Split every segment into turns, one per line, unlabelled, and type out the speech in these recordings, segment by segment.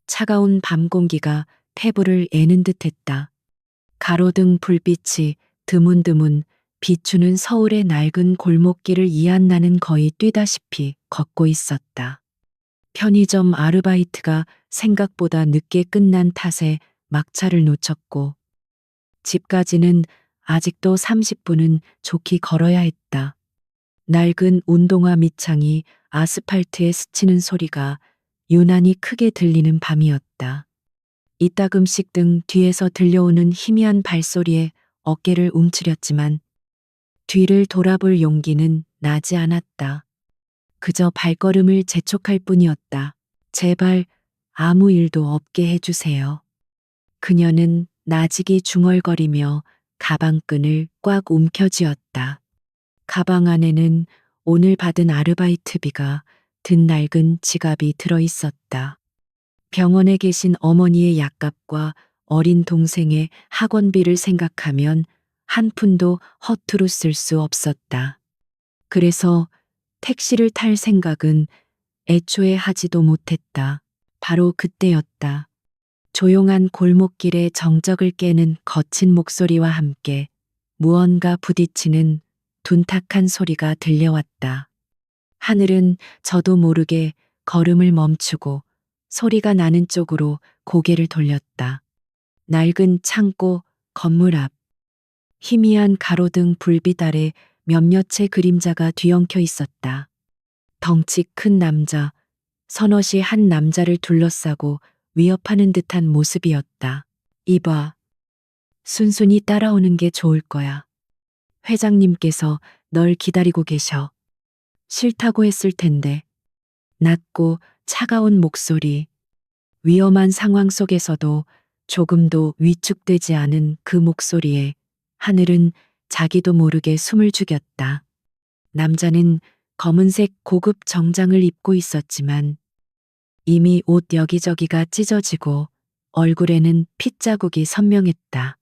차가운 밤 공기가 폐부를 애는 듯했다. 가로등 불빛이 드문드문 비추는 서울의 낡은 골목길을 이안나는 거의 뛰다시피 걷고 있었다. 편의점 아르바이트가 생각보다 늦게 끝난 탓에 막차를 놓쳤고 집까지는 아직도 30분은 좋게 걸어야 했다. 낡은 운동화 밑창이 아스팔트에 스치는 소리가 유난히 크게 들리는 밤이었다. 이따금씩 등 뒤에서 들려오는 희미한 발소리에 어깨를 움츠렸지만 뒤를 돌아볼 용기는 나지 않았다. 그저 발걸음을 재촉할 뿐이었다. 제발 아무 일도 없게 해주세요. 그녀는 나직이 중얼거리며 가방끈을 꽉 움켜쥐었다. 가방 안에는 오늘 받은 아르바이트비가 든 낡은 지갑이 들어 있었다. 병원에 계신 어머니의 약값과 어린 동생의 학원비를 생각하면 한 푼도 허투루 쓸 수 없었다. 그래서 택시를 탈 생각은 애초에 하지도 못했다. 바로 그때였다. 조용한 골목길의 정적을 깨는 거친 목소리와 함께 무언가 부딪히는 둔탁한 소리가 들려왔다. 하늘은 저도 모르게 걸음을 멈추고 소리가 나는 쪽으로 고개를 돌렸다. 낡은 창고 건물 앞. 희미한 가로등 불빛 아래 몇몇의 그림자가 뒤엉켜 있었다. 덩치 큰 남자, 서너시 한 남자를 둘러싸고 위협하는 듯한 모습이었다. 이봐. 순순히 따라오는 게 좋을 거야. 회장님께서 널 기다리고 계셔. 싫다고 했을 텐데. 낮고 차가운 목소리. 위험한 상황 속에서도 조금도 위축되지 않은 그 목소리에 하늘은 자기도 모르게 숨을 죽였다. 남자는 검은색 고급 정장을 입고 있었지만 이미 옷 여기저기가 찢어지고 얼굴에는 핏자국이 선명했다.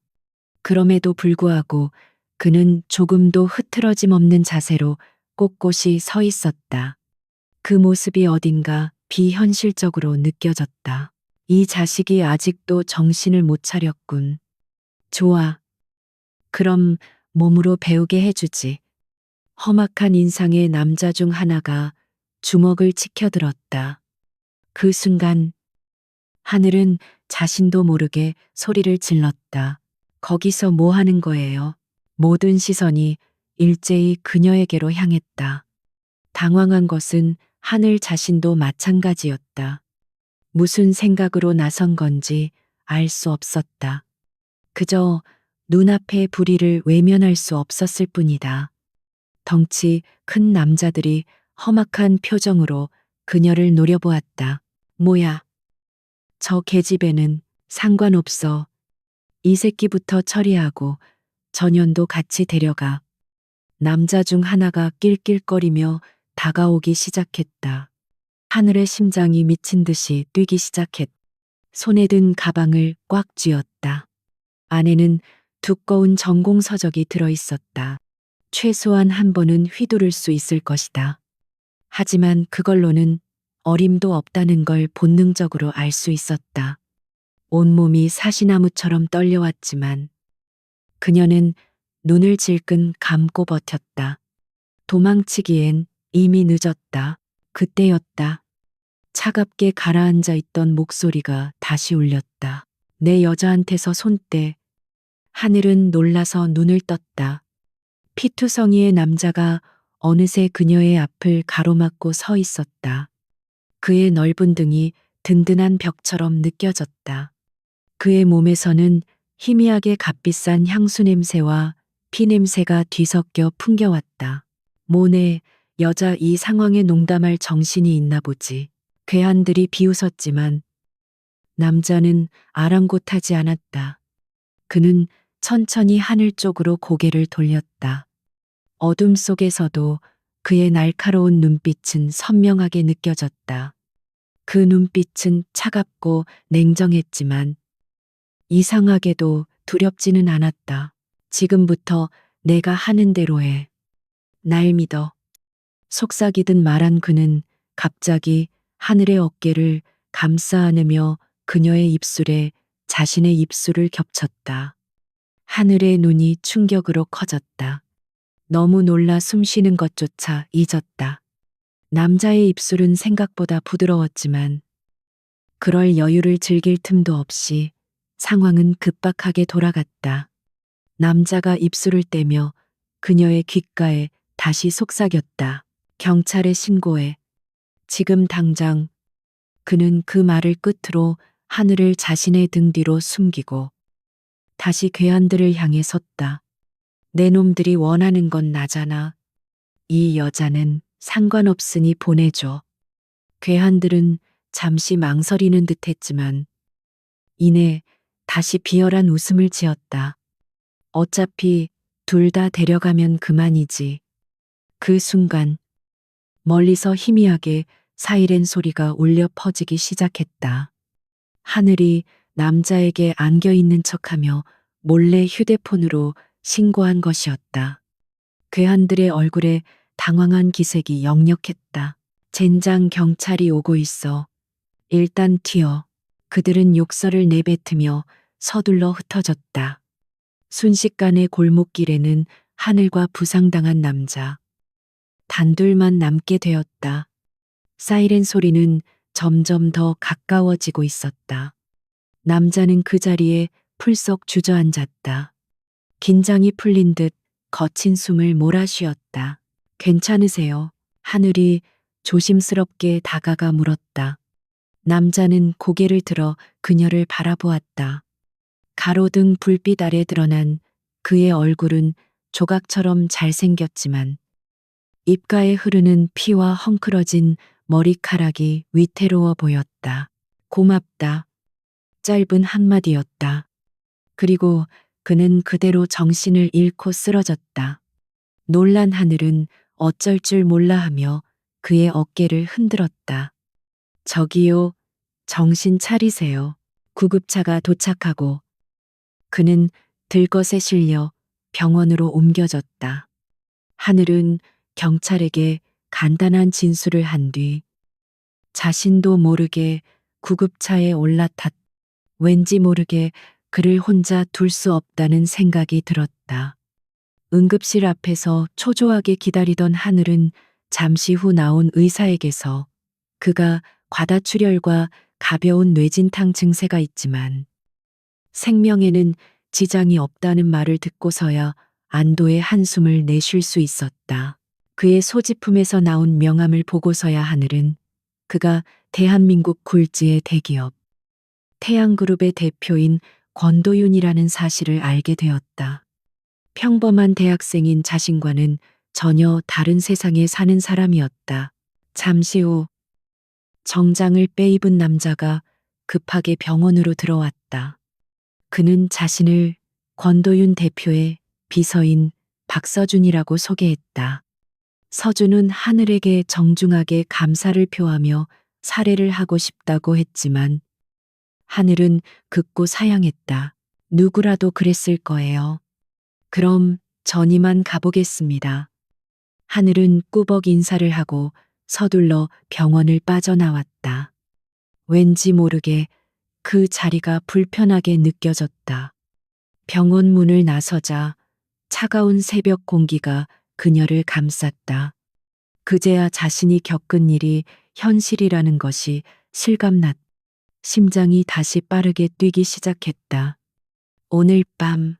그럼에도 불구하고 그는 조금도 흐트러짐 없는 자세로 꼿꼿이 서 있었다. 그 모습이 어딘가 비현실적으로 느껴졌다. 이 자식이 아직도 정신을 못 차렸군. 좋아. 그럼 몸으로 배우게 해주지. 험악한 인상의 남자 중 하나가 주먹을 치켜들었다. 그 순간 하늘은 자신도 모르게 소리를 질렀다. 거기서 뭐 하는 거예요? 모든 시선이 일제히 그녀에게로 향했다. 당황한 것은 하늘 자신도 마찬가지였다. 무슨 생각으로 나선 건지 알 수 없었다. 그저 눈앞의 불의를 외면할 수 없었을 뿐이다. 덩치 큰 남자들이 험악한 표정으로 그녀를 노려보았다. 뭐야? 저 계집애는 상관없어. 이 새끼부터 처리하고 전현도 같이 데려가. 남자 중 하나가 낄낄거리며 다가오기 시작했다. 하늘의 심장이 미친 듯이 뛰기 시작했다. 손에 든 가방을 꽉 쥐었다. 안에는 두꺼운 전공 서적이 들어 있었다. 최소한 한 번은 휘두를 수 있을 것이다. 하지만 그걸로는 어림도 없다는 걸 본능적으로 알 수 있었다. 온몸이 사시나무처럼 떨려왔지만 그녀는 눈을 질끈 감고 버텼다. 도망치기엔 이미 늦었다. 그때였다. 차갑게 가라앉아 있던 목소리가 다시 울렸다. 내 여자한테서 손 떼. 하늘은 놀라서 눈을 떴다. 피투성이의 남자가 어느새 그녀의 앞을 가로막고 서 있었다. 그의 넓은 등이 든든한 벽처럼 느껴졌다. 그의 몸에서는 희미하게 값비싼 향수 냄새와 피 냄새가 뒤섞여 풍겨왔다. 모네, 여자 이 상황에 농담할 정신이 있나 보지. 괴한들이 비웃었지만 남자는 아랑곳하지 않았다. 그는 천천히 하늘 쪽으로 고개를 돌렸다. 어둠 속에서도 그의 날카로운 눈빛은 선명하게 느껴졌다. 그 눈빛은 차갑고 냉정했지만 이상하게도 두렵지는 않았다. 지금부터 내가 하는 대로 해. 날 믿어. 속삭이듯 말한 그는 갑자기 하늘의 어깨를 감싸 안으며 그녀의 입술에 자신의 입술을 겹쳤다. 하늘의 눈이 충격으로 커졌다. 너무 놀라 숨 쉬는 것조차 잊었다. 남자의 입술은 생각보다 부드러웠지만 그럴 여유를 즐길 틈도 없이 상황은 급박하게 돌아갔다. 남자가 입술을 떼며 그녀의 귓가에 다시 속삭였다. 경찰에 신고해. 지금 당장. 그는 그 말을 끝으로 하늘을 자신의 등 뒤로 숨기고 다시 괴한들을 향해 섰다. 내 놈들이 원하는 건 나잖아. 이 여자는 상관없으니 보내줘. 괴한들은 잠시 망설이는 듯 했지만 이내 다시 비열한 웃음을 지었다. 어차피 둘 다 데려가면 그만이지. 그 순간 멀리서 희미하게 사이렌 소리가 울려 퍼지기 시작했다. 하늘이 남자에게 안겨 있는 척하며 몰래 휴대폰으로 신고한 것이었다. 괴한들의 얼굴에 당황한 기색이 역력했다. 젠장 경찰이 오고 있어. 일단 튀어. 그들은 욕설을 내뱉으며 서둘러 흩어졌다. 순식간에 골목길에는 하늘과 부상당한 남자 단둘만 남게 되었다. 사이렌 소리는 점점 더 가까워지고 있었다. 남자는 그 자리에 풀썩 주저앉았다. 긴장이 풀린 듯 거친 숨을 몰아쉬었다. 괜찮으세요? 하늘이 조심스럽게 다가가 물었다. 남자는 고개를 들어 그녀를 바라보았다. 가로등 불빛 아래 드러난 그의 얼굴은 조각처럼 잘생겼지만 입가에 흐르는 피와 헝클어진 머리카락이 위태로워 보였다. 고맙다. 짧은 한마디였다. 그리고 그는 그대로 정신을 잃고 쓰러졌다. 놀란 하늘은 어쩔 줄 몰라 하며 그의 어깨를 흔들었다. 저기요, 정신 차리세요. 구급차가 도착하고 그는 들것에 실려 병원으로 옮겨졌다. 하늘은 경찰에게 간단한 진술을 한 뒤 자신도 모르게 구급차에 올라탔. 왠지 모르게 그를 혼자 둘 수 없다는 생각이 들었다. 응급실 앞에서 초조하게 기다리던 하늘은 잠시 후 나온 의사에게서 그가 과다출혈과 가벼운 뇌진탕 증세가 있지만 생명에는 지장이 없다는 말을 듣고서야 안도의 한숨을 내쉴 수 있었다. 그의 소지품에서 나온 명함을 보고서야 하늘은 그가 대한민국 굴지의 대기업 태양그룹의 대표인 권도윤이라는 사실을 알게 되었다. 평범한 대학생인 자신과는 전혀 다른 세상에 사는 사람이었다. 잠시 후 정장을 빼입은 남자가 급하게 병원으로 들어왔다. 그는 자신을 권도윤 대표의 비서인 박서준이라고 소개했다. 서준은 하늘에게 정중하게 감사를 표하며 살해를 하고 싶다고 했지만 하늘은 극구 사양했다. 누구라도 그랬을 거예요. 그럼 전 이만 가보겠습니다. 하늘은 꾸벅 인사를 하고 서둘러 병원을 빠져나왔다. 왠지 모르게 그 자리가 불편하게 느껴졌다. 병원 문을 나서자 차가운 새벽 공기가 그녀를 감쌌다. 그제야 자신이 겪은 일이 현실이라는 것이 실감났다. 심장이 다시 빠르게 뛰기 시작했다. 오늘 밤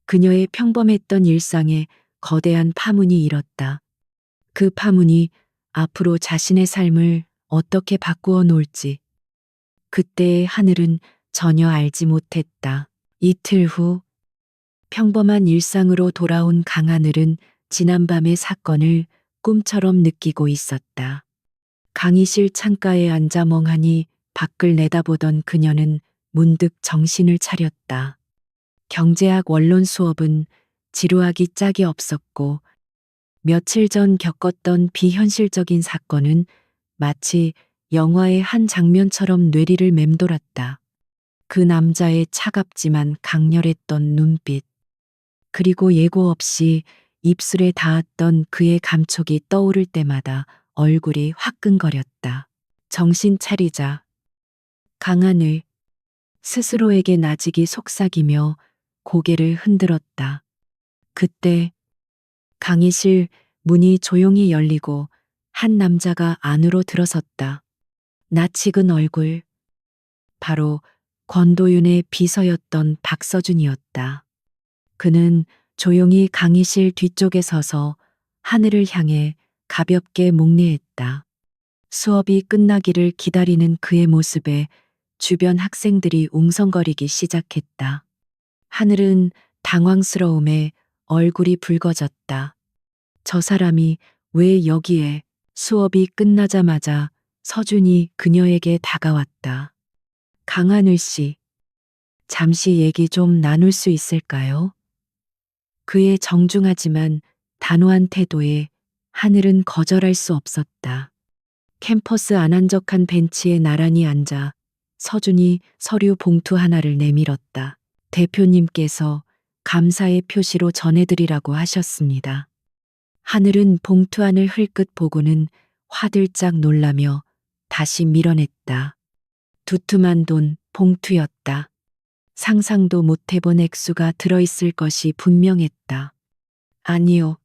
그녀의 평범했던 일상에 거대한 파문이 일었다. 그 파문이 앞으로 자신의 삶을 어떻게 바꾸어 놓을지 그때의 하늘은 전혀 알지 못했다. 이틀 후 평범한 일상으로 돌아온 강하늘은 지난밤의 사건을 꿈처럼 느끼고 있었다. 강의실 창가에 앉아 멍하니 밖을 내다보던 그녀는 문득 정신을 차렸다. 경제학 원론 수업은 지루하기 짝이 없었고 며칠 전 겪었던 비현실적인 사건은 마치 영화의 한 장면처럼 뇌리를 맴돌았다. 그 남자의 차갑지만 강렬했던 눈빛, 그리고 예고 없이 입술에 닿았던 그의 감촉이 떠오를 때마다 얼굴이 화끈거렸다. 정신 차리자. 강하늘 스스로에게 나직이 속삭이며 고개를 흔들었다. 그때 강의실 문이 조용히 열리고 한 남자가 안으로 들어섰다. 낯익은 얼굴, 바로 권도윤의 비서였던 박서준이었다. 그는 조용히 강의실 뒤쪽에 서서 하늘을 향해 가볍게 목례했다. 수업이 끝나기를 기다리는 그의 모습에 주변 학생들이 웅성거리기 시작했다. 하늘은 당황스러움에 얼굴이 붉어졌다. 저 사람이 왜 여기에? 수업이 끝나자마자 서준이 그녀에게 다가왔다. 강하늘 씨, 잠시 얘기 좀 나눌 수 있을까요? 그의 정중하지만 단호한 태도에 하늘은 거절할 수 없었다. 캠퍼스 안한적한 벤치에 나란히 앉아 서준이 서류 봉투 하나를 내밀었다. 대표님께서 감사의 표시로 전해드리라고 하셨습니다. 하늘은 봉투 안을 흘끗 보고는 화들짝 놀라며 다시 밀어냈다. 두툼한 돈 봉투였다. 상상도 못해본 액수가 들어있을 것이 분명했다. 아니요.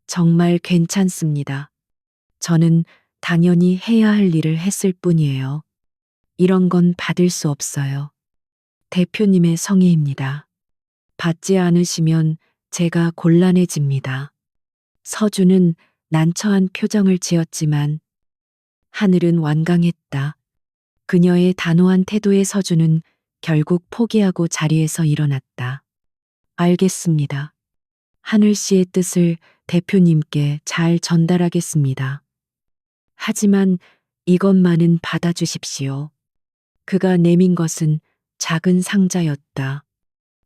정말 괜찮습니다. 저는 당연히 해야 할 일을 했을 뿐이에요. 이런 건 받을 수 없어요. 대표님의 성의입니다. 받지 않으시면 제가 곤란해집니다. 서준은 난처한 표정을 지었지만 하늘은 완강했다. 그녀의 단호한 태도에 서준은 결국 포기하고 자리에서 일어났다. 알겠습니다. 하늘 씨의 뜻을 대표님께 잘 전달하겠습니다. 하지만 이것만은 받아주십시오. 그가 내민 것은 작은 상자였다.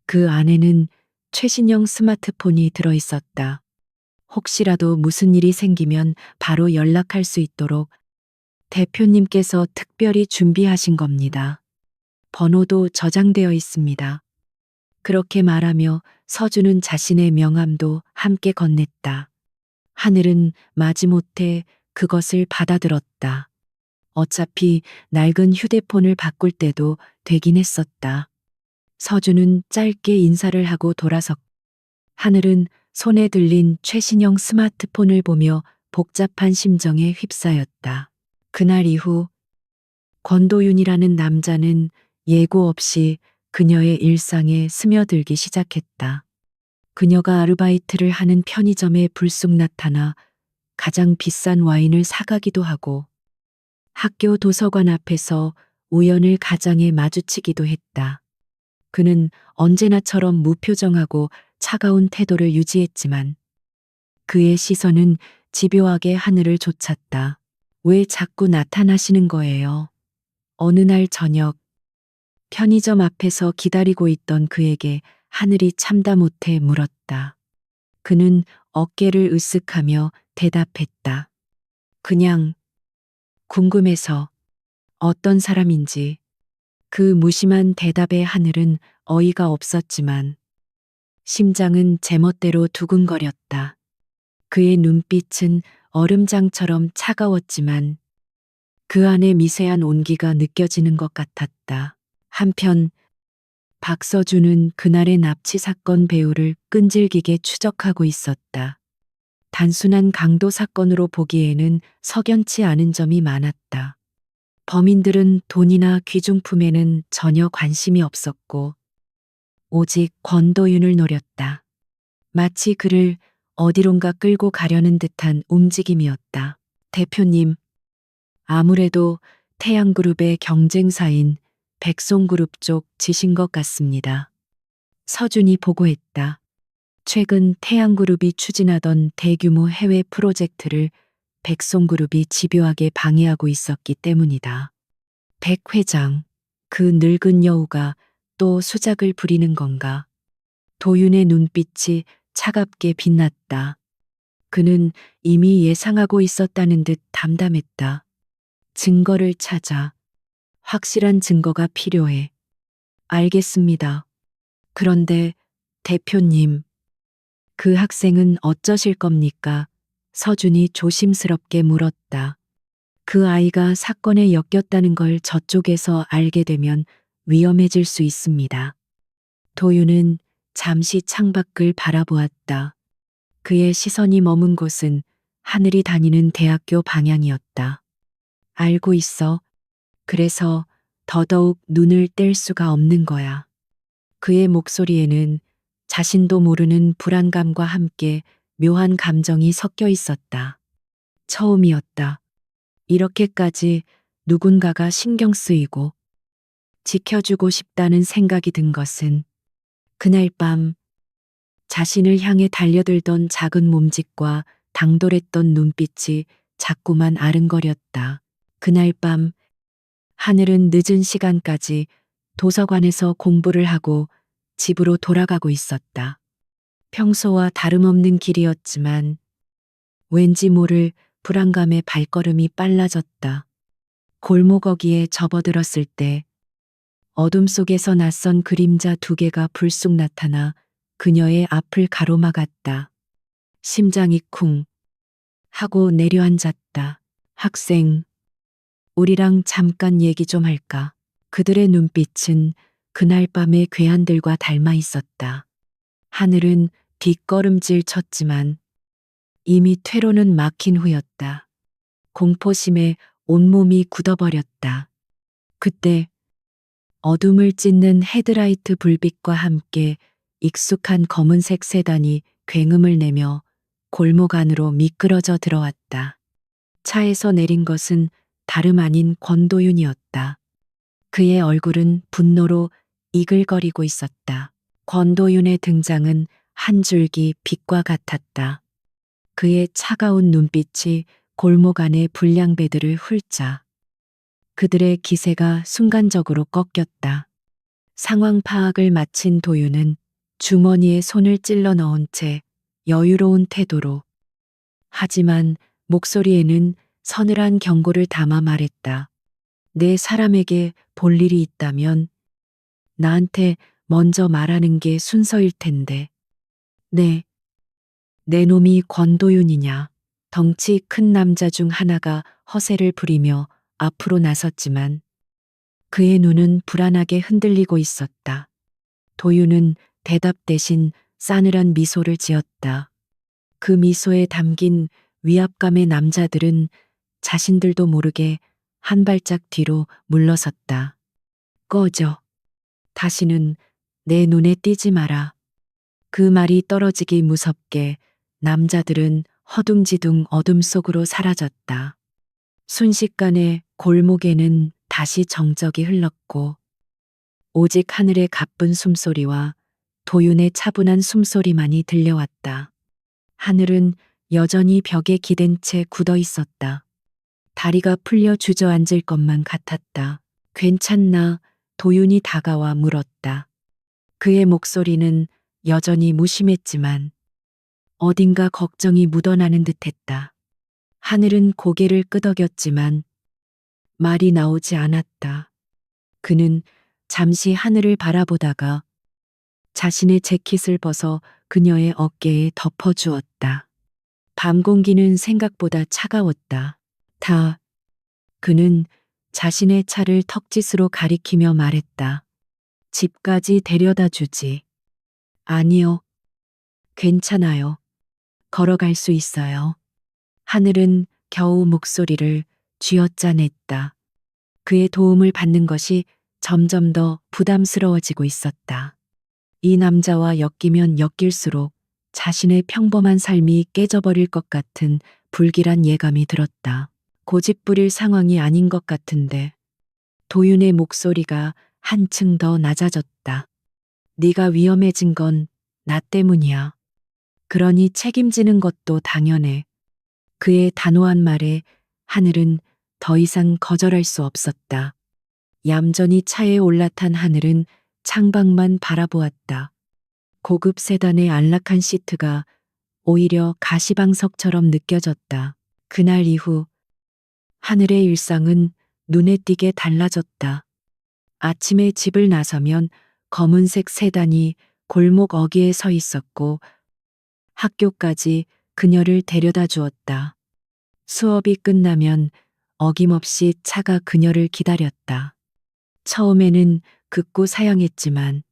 그 안에는 최신형 스마트폰이 들어있었다. 혹시라도 무슨 일이 생기면 바로 연락할 수 있도록 대표님께서 특별히 준비하신 겁니다. 번호도 저장되어 있습니다. 그렇게 말하며 서준은 자신의 명함도 함께 건넸다. 하늘은 마지못해 그것을 받아들었다. 어차피 낡은 휴대폰을 바꿀 때도 되긴 했었다. 서준은 짧게 인사를 하고 돌아섰고 하늘은 손에 들린 최신형 스마트폰을 보며 복잡한 심정에 휩싸였다. 그날 이후 권도윤이라는 남자는 예고 없이 그녀의 일상에 스며들기 시작했다. 그녀가 아르바이트를 하는 편의점에 불쑥 나타나 가장 비싼 와인을 사가기도 하고 학교 도서관 앞에서 우연을 가장에 마주치기도 했다. 그는 언제나처럼 무표정하고 차가운 태도를 유지했지만 그의 시선은 집요하게 하늘을 좇았다. 왜 자꾸 나타나시는 거예요? 어느 날 저녁 편의점 앞에서 기다리고 있던 그에게 하늘이 참다 못해 물었다. 그는 어깨를 으쓱하며 대답했다. 그냥 궁금해서. 어떤 사람인지. 그 무심한 대답에 하늘은 어이가 없었지만 심장은 제멋대로 두근거렸다. 그의 눈빛은 얼음장처럼 차가웠지만 그 안에 미세한 온기가 느껴지는 것 같았다. 한편 박서준은 그날의 납치 사건 배우를 끈질기게 추적하고 있었다. 단순한 강도 사건으로 보기에는 석연치 않은 점이 많았다. 범인들은 돈이나 귀중품에는 전혀 관심이 없었고 오직 권도윤을 노렸다. 마치 그를 어디론가 끌고 가려는 듯한 움직임이었다. 대표님, 아무래도 태양그룹의 경쟁사인 백송그룹 쪽 지신 것 같습니다. 서준이 보고했다. 최근 태양그룹이 추진하던 대규모 해외 프로젝트를 백송그룹이 집요하게 방해하고 있었기 때문이다. 백 회장, 그 늙은 여우가 또 수작을 부리는 건가? 도윤의 눈빛이 차갑게 빛났다. 그는 이미 예상하고 있었다는 듯 담담했다. 증거를 찾아. 확실한 증거가 필요해. 알겠습니다. 그런데 대표님, 그 학생은 어쩌실 겁니까? 서준이 조심스럽게 물었다. 그 아이가 사건에 엮였다는 걸 저쪽에서 알게 되면 위험해질 수 있습니다. 도윤은 잠시 창밖을 바라보았다. 그의 시선이 머문 곳은 하늘이 다니는 대학교 방향이었다. 알고 있어. 그래서 더더욱 눈을 뗄 수가 없는 거야. 그의 목소리에는 자신도 모르는 불안감과 함께 묘한 감정이 섞여 있었다. 처음이었다. 이렇게까지 누군가가 신경 쓰이고 지켜주고 싶다는 생각이 든 것은 그날 밤 자신을 향해 달려들던 작은 몸짓과 당돌했던 눈빛이 자꾸만 아른거렸다. 그날 밤 하늘은 늦은 시간까지 도서관에서 공부를 하고 집으로 돌아가고 있었다. 평소와 다름없는 길이었지만 왠지 모를 불안감에 발걸음이 빨라졌다. 골목어기에 접어들었을 때 어둠 속에서 낯선 그림자 두 개가 불쑥 나타나 그녀의 앞을 가로막았다. 심장이 쿵 하고 내려앉았다. 학생, 우리랑 잠깐 얘기 좀 할까? 그들의 눈빛은 그날 밤의 괴한들과 닮아 있었다. 하늘은 뒷걸음질 쳤지만 이미 퇴로는 막힌 후였다. 공포심에 온몸이 굳어버렸다. 그때 어둠을 찢는 헤드라이트 불빛과 함께 익숙한 검은색 세단이 굉음을 내며 골목 안으로 미끄러져 들어왔다. 차에서 내린 것은 다름 아닌 권도윤이었다. 그의 얼굴은 분노로 이글거리고 있었다. 권도윤의 등장은 한 줄기 빛과 같았다. 그의 차가운 눈빛이 골목 안의 불량배들을 훑자 그들의 기세가 순간적으로 꺾였다. 상황 파악을 마친 도윤은 주머니에 손을 찔러 넣은 채 여유로운 태도로 하지만 목소리에는 서늘한 경고를 담아 말했다. 내 사람에게 볼 일이 있다면 나한테 먼저 말하는 게 순서일 텐데. 네, 내 놈이 권도윤이냐. 덩치 큰 남자 중 하나가 허세를 부리며 앞으로 나섰지만 그의 눈은 불안하게 흔들리고 있었다. 도윤은 대답 대신 싸늘한 미소를 지었다. 그 미소에 담긴 위압감의 남자들은 자신들도 모르게 한 발짝 뒤로 물러섰다. 꺼져. 다시는 내 눈에 띄지 마라. 그 말이 떨어지기 무섭게 남자들은 허둥지둥 어둠 속으로 사라졌다. 순식간에 골목에는 다시 정적이 흘렀고 오직 하늘의 가쁜 숨소리와 도윤의 차분한 숨소리만이 들려왔다. 하늘은 여전히 벽에 기댄 채 굳어 있었다. 다리가 풀려 주저앉을 것만 같았다. 괜찮나? 도윤이 다가와 물었다. 그의 목소리는 여전히 무심했지만 어딘가 걱정이 묻어나는 듯했다. 하늘은 고개를 끄덕였지만 말이 나오지 않았다. 그는 잠시 하늘을 바라보다가 자신의 재킷을 벗어 그녀의 어깨에 덮어주었다. 밤 공기는 생각보다 차가웠다. 그는 자신의 차를 턱짓으로 가리키며 말했다. 집까지 데려다 주지. 아니요. 괜찮아요. 걸어갈 수 있어요. 하늘은 겨우 목소리를 쥐어짜냈다. 그의 도움을 받는 것이 점점 더 부담스러워지고 있었다. 이 남자와 엮이면 엮일수록 자신의 평범한 삶이 깨져버릴 것 같은 불길한 예감이 들었다. 고집부릴 상황이 아닌 것 같은데 도윤의 목소리가 한층 더 낮아졌다. 네가 위험해진 건 나 때문이야. 그러니 책임지는 것도 당연해. 그의 단호한 말에 하늘은 더 이상 거절할 수 없었다. 얌전히 차에 올라탄 하늘은 창밖만 바라보았다. 고급 세단의 안락한 시트가 오히려 가시방석처럼 느껴졌다. 그날 이후 하늘의 일상은 눈에 띄게 달라졌다. 아침에 집을 나서면 검은색 세단이 골목 어귀에 서 있었고 학교까지 그녀를 데려다 주었다. 수업이 끝나면 어김없이 차가 그녀를 기다렸다. 처음에는 극구 사양했지만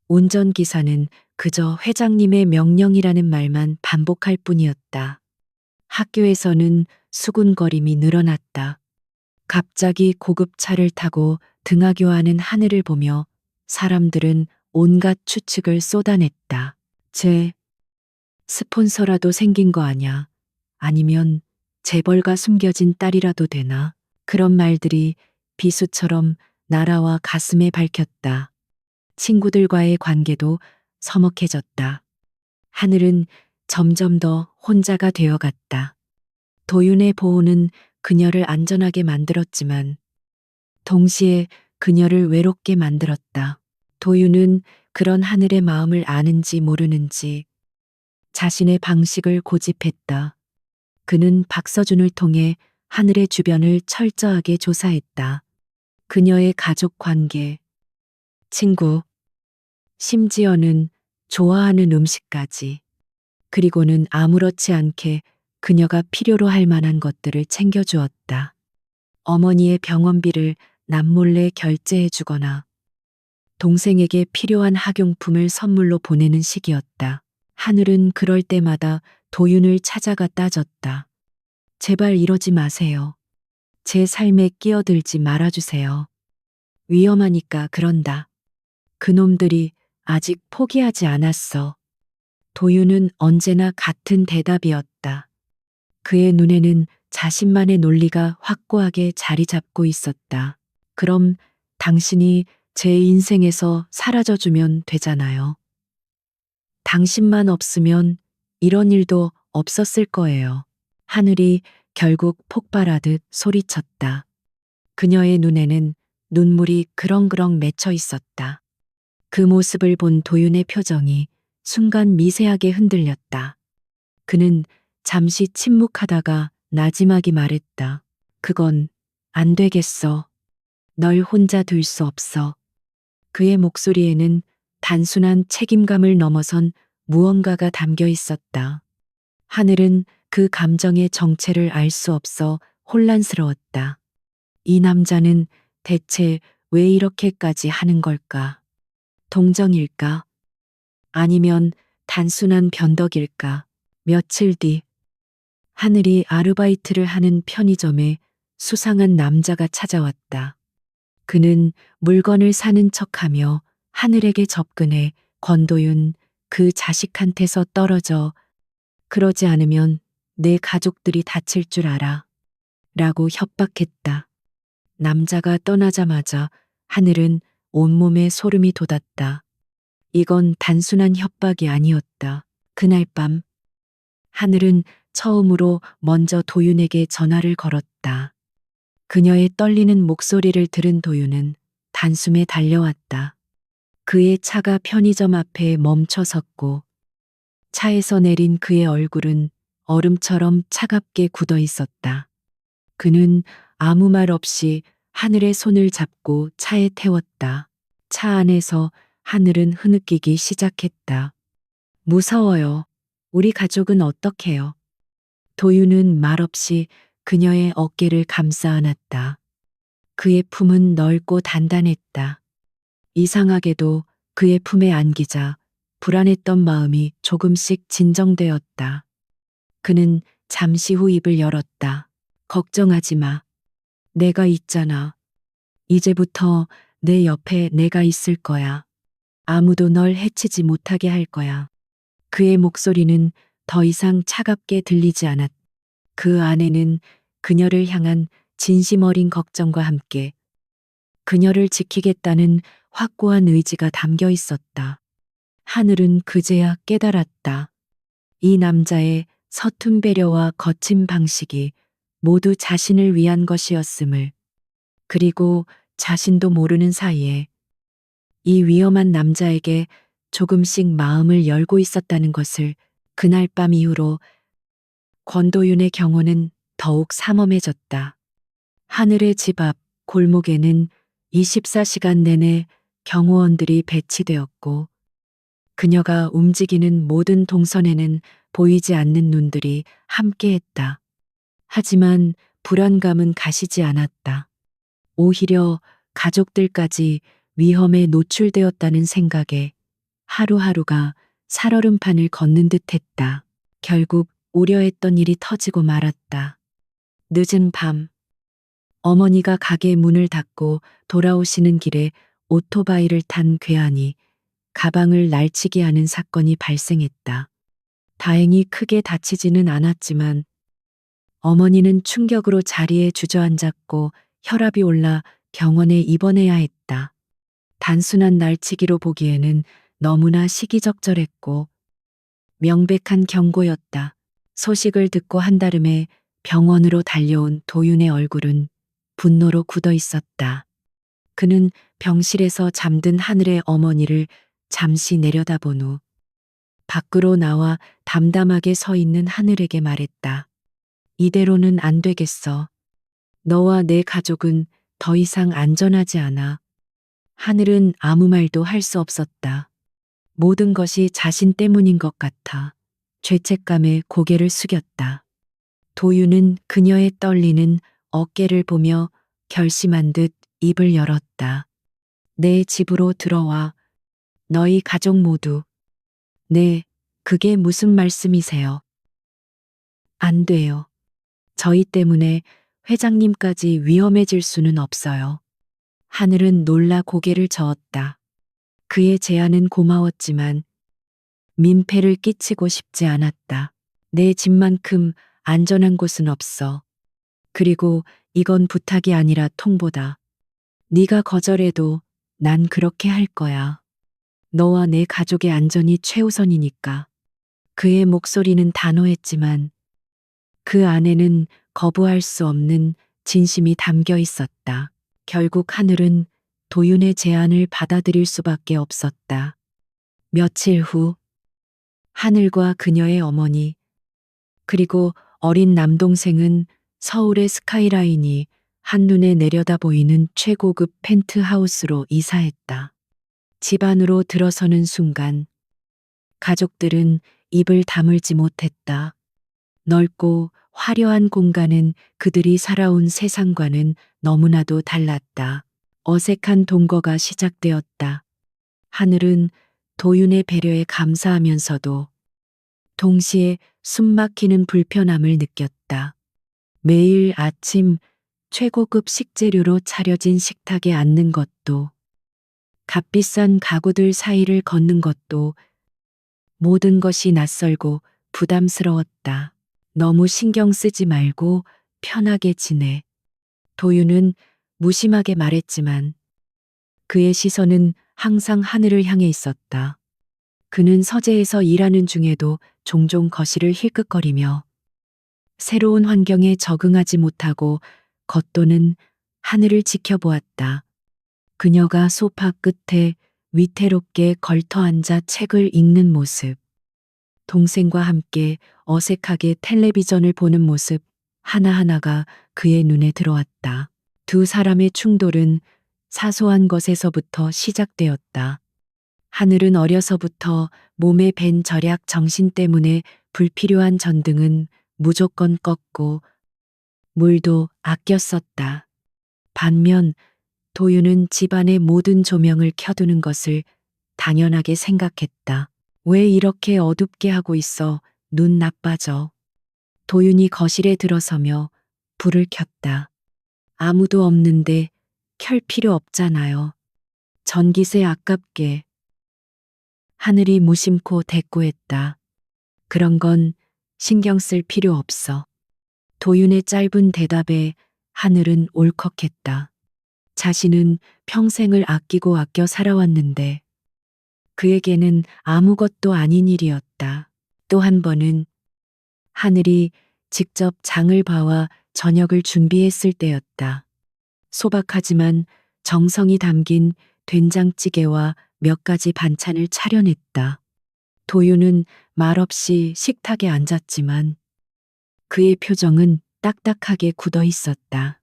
운전기사는 그저 회장님의 명령이라는 말만 반복할 뿐이었다. 학교에서는 수군거림이 늘어났다. 갑자기 고급차를 타고 등하교하는 하늘을 보며 사람들은 온갖 추측을 쏟아냈다. 쟤 스폰서라도 생긴 거 아냐? 아니면 재벌가 숨겨진 딸이라도 되나? 그런 말들이 비수처럼 나라와 가슴에 밝혔다. 친구들과의 관계도 서먹해졌다. 하늘은 점점 더 혼자가 되어갔다. 도윤의 보호는 그녀를 안전하게 만들었지만 동시에 그녀를 외롭게 만들었다. 도윤은 그런 하늘의 마음을 아는지 모르는지 자신의 방식을 고집했다. 그는 박서준을 통해 하늘의 주변을 철저하게 조사했다. 그녀의 가족 관계, 친구, 심지어는 좋아하는 음식까지. 그리고는 아무렇지 않게 그녀가 필요로 할 만한 것들을 챙겨주었다. 어머니의 병원비를 남몰래 결제해 주거나 동생에게 필요한 학용품을 선물로 보내는 시기였다. 하늘은 그럴 때마다 도윤을 찾아가 따졌다. 제발 이러지 마세요. 제 삶에 끼어들지 말아주세요. 위험하니까 그런다. 그놈들이 아직 포기하지 않았어. 도윤은 언제나 같은 대답이었다. 그의 눈에는 자신만의 논리가 확고하게 자리 잡고 있었다. 그럼 당신이 제 인생에서 사라져주면 되잖아요. 당신만 없으면 이런 일도 없었을 거예요. 하늘이 결국 폭발하듯 소리쳤다. 그녀의 눈에는 눈물이 그렁그렁 맺혀 있었다. 그 모습을 본 도윤의 표정이 순간 미세하게 흔들렸다. 그는 잠시 침묵하다가 나지막이 말했다. 그건 안 되겠어. 널 혼자 둘 수 없어. 그의 목소리에는 단순한 책임감을 넘어선 무언가가 담겨 있었다. 하늘은 그 감정의 정체를 알 수 없어 혼란스러웠다. 이 남자는 대체 왜 이렇게까지 하는 걸까? 동정일까? 아니면 단순한 변덕일까? 며칠 뒤 하늘이 아르바이트를 하는 편의점에 수상한 남자가 찾아왔다. 그는 물건을 사는 척하며 하늘에게 접근해 권도윤 그 자식한테서 떨어져 그러지 않으면 내 가족들이 다칠 줄 알아. 라고 협박했다. 남자가 떠나자마자 하늘은 온몸에 소름이 돋았다. 이건 단순한 협박이 아니었다. 그날 밤 하늘은 처음으로 먼저 도윤에게 전화를 걸었다. 그녀의 떨리는 목소리를 들은 도윤은 단숨에 달려왔다. 그의 차가 편의점 앞에 멈춰 섰고 차에서 내린 그의 얼굴은 얼음처럼 차갑게 굳어 있었다. 그는 아무 말 없이 하늘의 손을 잡고 차에 태웠다. 차 안에서 하늘은 흐느끼기 시작했다. 무서워요. 우리 가족은 어떡해요? 도윤은 말없이 그녀의 어깨를 감싸 안았다. 그의 품은 넓고 단단했다. 이상하게도 그의 품에 안기자 불안했던 마음이 조금씩 진정되었다. 그는 잠시 후 입을 열었다. 걱정하지 마. 내가 있잖아. 이제부터 내 옆에 내가 있을 거야. 아무도 널 해치지 못하게 할 거야. 그의 목소리는 더 이상 차갑게 들리지 않았다. 그 안에는 그녀를 향한 진심 어린 걱정과 함께 그녀를 지키겠다는 확고한 의지가 담겨 있었다. 하늘은 그제야 깨달았다. 이 남자의 서툰 배려와 거친 방식이 모두 자신을 위한 것이었음을. 그리고 자신도 모르는 사이에 이 위험한 남자에게 조금씩 마음을 열고 있었다는 것을 그날 밤 이후로 권도윤의 경우는 더욱 삼엄해졌다. 하늘의 집 앞 골목에는 24시간 내내 경호원들이 배치되었고 그녀가 움직이는 모든 동선에는 보이지 않는 눈들이 함께했다. 하지만 불안감은 가시지 않았다. 오히려 가족들까지 위험에 노출되었다는 생각에 하루하루가 살얼음판을 걷는 듯 했다. 결국 우려했던 일이 터지고 말았다. 늦은 밤, 어머니가 가게 문을 닫고 돌아오시는 길에 오토바이를 탄 괴한이 가방을 날치게 하는 사건이 발생했다. 다행히 크게 다치지는 않았지만 어머니는 충격으로 자리에 주저앉았고 혈압이 올라 병원에 입원해야 했다. 단순한 날치기로 보기에는 너무나 시기적절했고 명백한 경고였다. 소식을 듣고 한달음에 병원으로 달려온 도윤의 얼굴은 분노로 굳어 있었다. 그는 병실에서 잠든 하늘의 어머니를 잠시 내려다본 후 밖으로 나와 담담하게 서 있는 하늘에게 말했다. 이대로는 안 되겠어. 너와 내 가족은 더 이상 안전하지 않아. 하늘은 아무 말도 할 수 없었다. 모든 것이 자신 때문인 것 같아 죄책감에 고개를 숙였다. 도윤은 그녀의 떨리는 어깨를 보며 결심한 듯 입을 열었다. 내 집으로 들어와. 너희 가족 모두. 네, 그게 무슨 말씀이세요? 안 돼요. 저희 때문에 회장님까지 위험해질 수는 없어요. 하늘은 놀라 고개를 저었다. 그의 제안은 고마웠지만 민폐를 끼치고 싶지 않았다. 내 집만큼 안전한 곳은 없어. 그리고 이건 부탁이 아니라 통보다. 네가 거절해도 난 그렇게 할 거야. 너와 내 가족의 안전이 최우선이니까. 그의 목소리는 단호했지만 그 안에는 거부할 수 없는 진심이 담겨 있었다. 결국 하늘은 도윤의 제안을 받아들일 수밖에 없었다. 며칠 후 하늘과 그녀의 어머니 그리고 어린 남동생은 서울의 스카이라인이 한눈에 내려다 보이는 최고급 펜트하우스로 이사했다. 집 안으로 들어서는 순간 가족들은 입을 다물지 못했다. 넓고 화려한 공간은 그들이 살아온 세상과는 너무나도 달랐다. 어색한 동거가 시작되었다. 하늘은 도윤의 배려에 감사하면서도 동시에 숨막히는 불편함을 느꼈다. 매일 아침 최고급 식재료로 차려진 식탁에 앉는 것도, 값비싼 가구들 사이를 걷는 것도 모든 것이 낯설고 부담스러웠다. 너무 신경 쓰지 말고 편하게 지내. 도윤은 무심하게 말했지만 그의 시선은 항상 하늘을 향해 있었다. 그는 서재에서 일하는 중에도 종종 거실을 힐끗거리며 새로운 환경에 적응하지 못하고 겉도는 하늘을 지켜보았다. 그녀가 소파 끝에 위태롭게 걸터 앉아 책을 읽는 모습, 동생과 함께 어색하게 텔레비전을 보는 모습 하나하나가 그의 눈에 들어왔다. 두 사람의 충돌은 사소한 것에서부터 시작되었다. 하늘은 어려서부터 몸에 밴 절약 정신 때문에 불필요한 전등은 무조건 껐고 물도 아껴 썼다. 반면 도윤은 집안의 모든 조명을 켜두는 것을 당연하게 생각했다. 왜 이렇게 어둡게 하고 있어? 눈 나빠져. 도윤이 거실에 들어서며 불을 켰다. 아무도 없는데 켤 필요 없잖아요. 전기세 아깝게. 하늘이 무심코 대꾸했다. 그런 건 신경 쓸 필요 없어. 도윤의 짧은 대답에 하늘은 울컥했다. 자신은 평생을 아끼고 아껴 살아왔는데 그에게는 아무것도 아닌 일이었다. 또 한 번은 하늘이 직접 장을 봐와 저녁을 준비했을 때였다. 소박하지만 정성이 담긴 된장찌개와 몇 가지 반찬을 차려냈다. 도윤은 말없이 식탁에 앉았지만 그의 표정은 딱딱하게 굳어 있었다.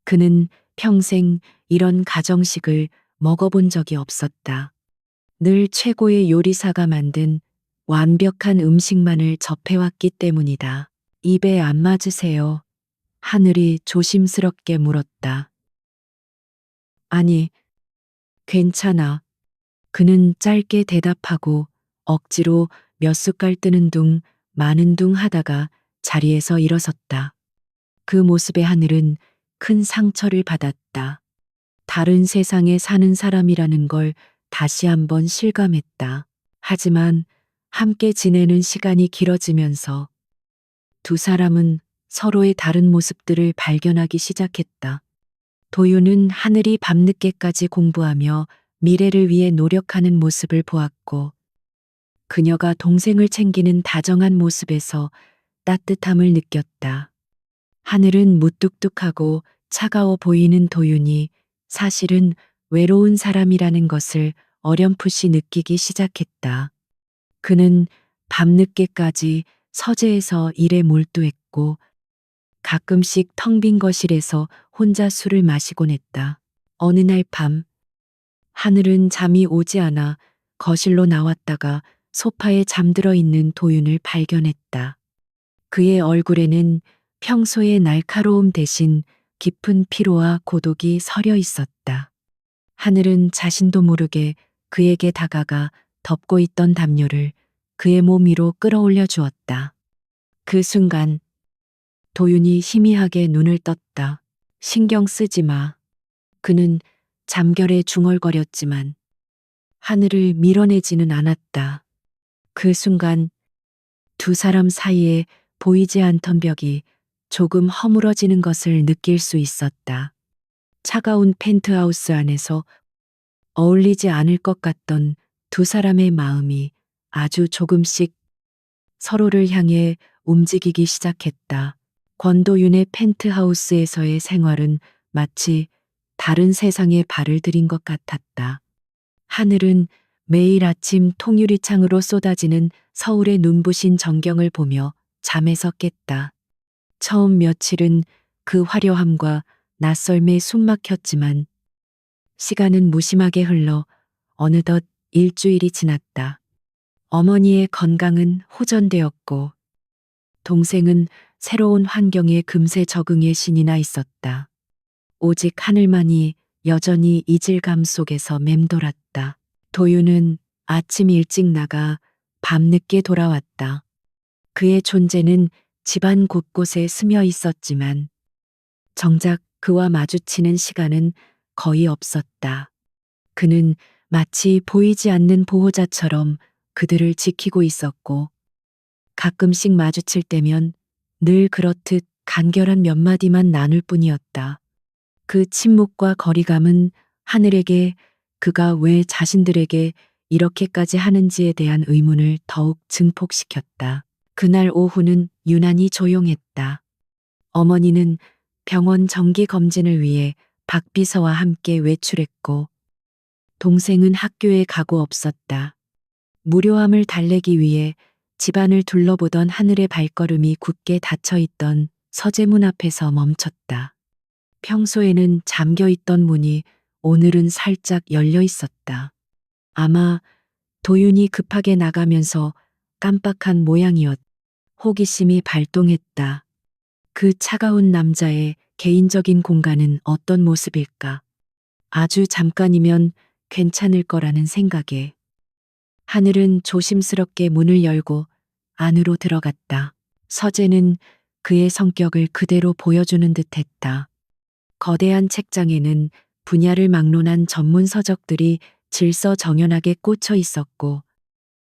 그는 평생 이런 가정식을 먹어본 적이 없었다. 늘 최고의 요리사가 만든 완벽한 음식만을 접해왔기 때문이다. 입에 안 맞으세요? 하늘이 조심스럽게 물었다. 아니, 괜찮아. 그는 짧게 대답하고 억지로 몇 숟갈 뜨는 둥 마는 둥 하다가 자리에서 일어섰다. 그 모습의 하늘은 큰 상처를 받았다. 다른 세상에 사는 사람이라는 걸 다시 한번 실감했다. 하지만 함께 지내는 시간이 길어지면서 두 사람은 서로의 다른 모습들을 발견하기 시작했다. 도유는 하늘이 밤늦게까지 공부하며 미래를 위해 노력하는 모습을 보았고, 그녀가 동생을 챙기는 다정한 모습에서 따뜻함을 느꼈다. 하늘은 무뚝뚝하고 차가워 보이는 도윤이 사실은 외로운 사람이라는 것을 어렴풋이 느끼기 시작했다. 그는 밤늦게까지 서재에서 일에 몰두했고 가끔씩 텅 빈 거실에서 혼자 술을 마시곤 했다. 어느 날 밤, 하늘은 잠이 오지 않아 거실로 나왔다가 소파에 잠들어 있는 도윤을 발견했다. 그의 얼굴에는 평소의 날카로움 대신 깊은 피로와 고독이 서려 있었다. 하늘은 자신도 모르게 그에게 다가가 덮고 있던 담요를 그의 몸 위로 끌어올려 주었다. 그 순간 도윤이 희미하게 눈을 떴다. 신경 쓰지 마. 그는 잠결에 중얼거렸지만 하늘을 밀어내지는 않았다. 그 순간 두 사람 사이에 보이지 않던 벽이 조금 허물어지는 것을 느낄 수 있었다. 차가운 펜트하우스 안에서 어울리지 않을 것 같던 두 사람의 마음이 아주 조금씩 서로를 향해 움직이기 시작했다. 권도윤의 펜트하우스에서의 생활은 마치 다른 세상에 발을 들인 것 같았다. 하늘은 매일 아침 통유리창으로 쏟아지는 서울의 눈부신 전경을 보며 잠에서 깼다. 처음 며칠은 그 화려함과 낯설매 숨막혔지만 시간은 무심하게 흘러 어느덧 일주일이 지났다. 어머니의 건강은 호전되었고 동생은 새로운 환경에 금세 적응해 신이 나 있었다. 오직 하늘만이 여전히 이질감 속에서 맴돌았다. 도윤은 아침 일찍 나가 밤늦게 돌아왔다. 그의 존재는 집안 곳곳에 스며 있었지만 정작 그와 마주치는 시간은 거의 없었다. 그는 마치 보이지 않는 보호자처럼 그들을 지키고 있었고 가끔씩 마주칠 때면 늘 그렇듯 간결한 몇 마디만 나눌 뿐이었다. 그 침묵과 거리감은 하늘에게 그가 왜 자신들에게 이렇게까지 하는지에 대한 의문을 더욱 증폭시켰다. 그날 오후는 유난히 조용했다. 어머니는 병원 정기 검진을 위해 박 비서와 함께 외출했고 동생은 학교에 가고 없었다. 무료함을 달래기 위해 집안을 둘러보던 하늘의 발걸음이 굳게 닫혀있던 서재문 앞에서 멈췄다. 평소에는 잠겨 있던 문이 오늘은 살짝 열려 있었다. 아마 도윤이 급하게 나가면서 깜빡한 모양이었다. 호기심이 발동했다. 그 차가운 남자의 개인적인 공간은 어떤 모습일까? 아주 잠깐이면 괜찮을 거라는 생각에 하늘은 조심스럽게 문을 열고 안으로 들어갔다. 서재는 그의 성격을 그대로 보여주는 듯했다. 거대한 책장에는 분야를 막론한 전문 서적들이 질서정연하게 꽂혀 있었고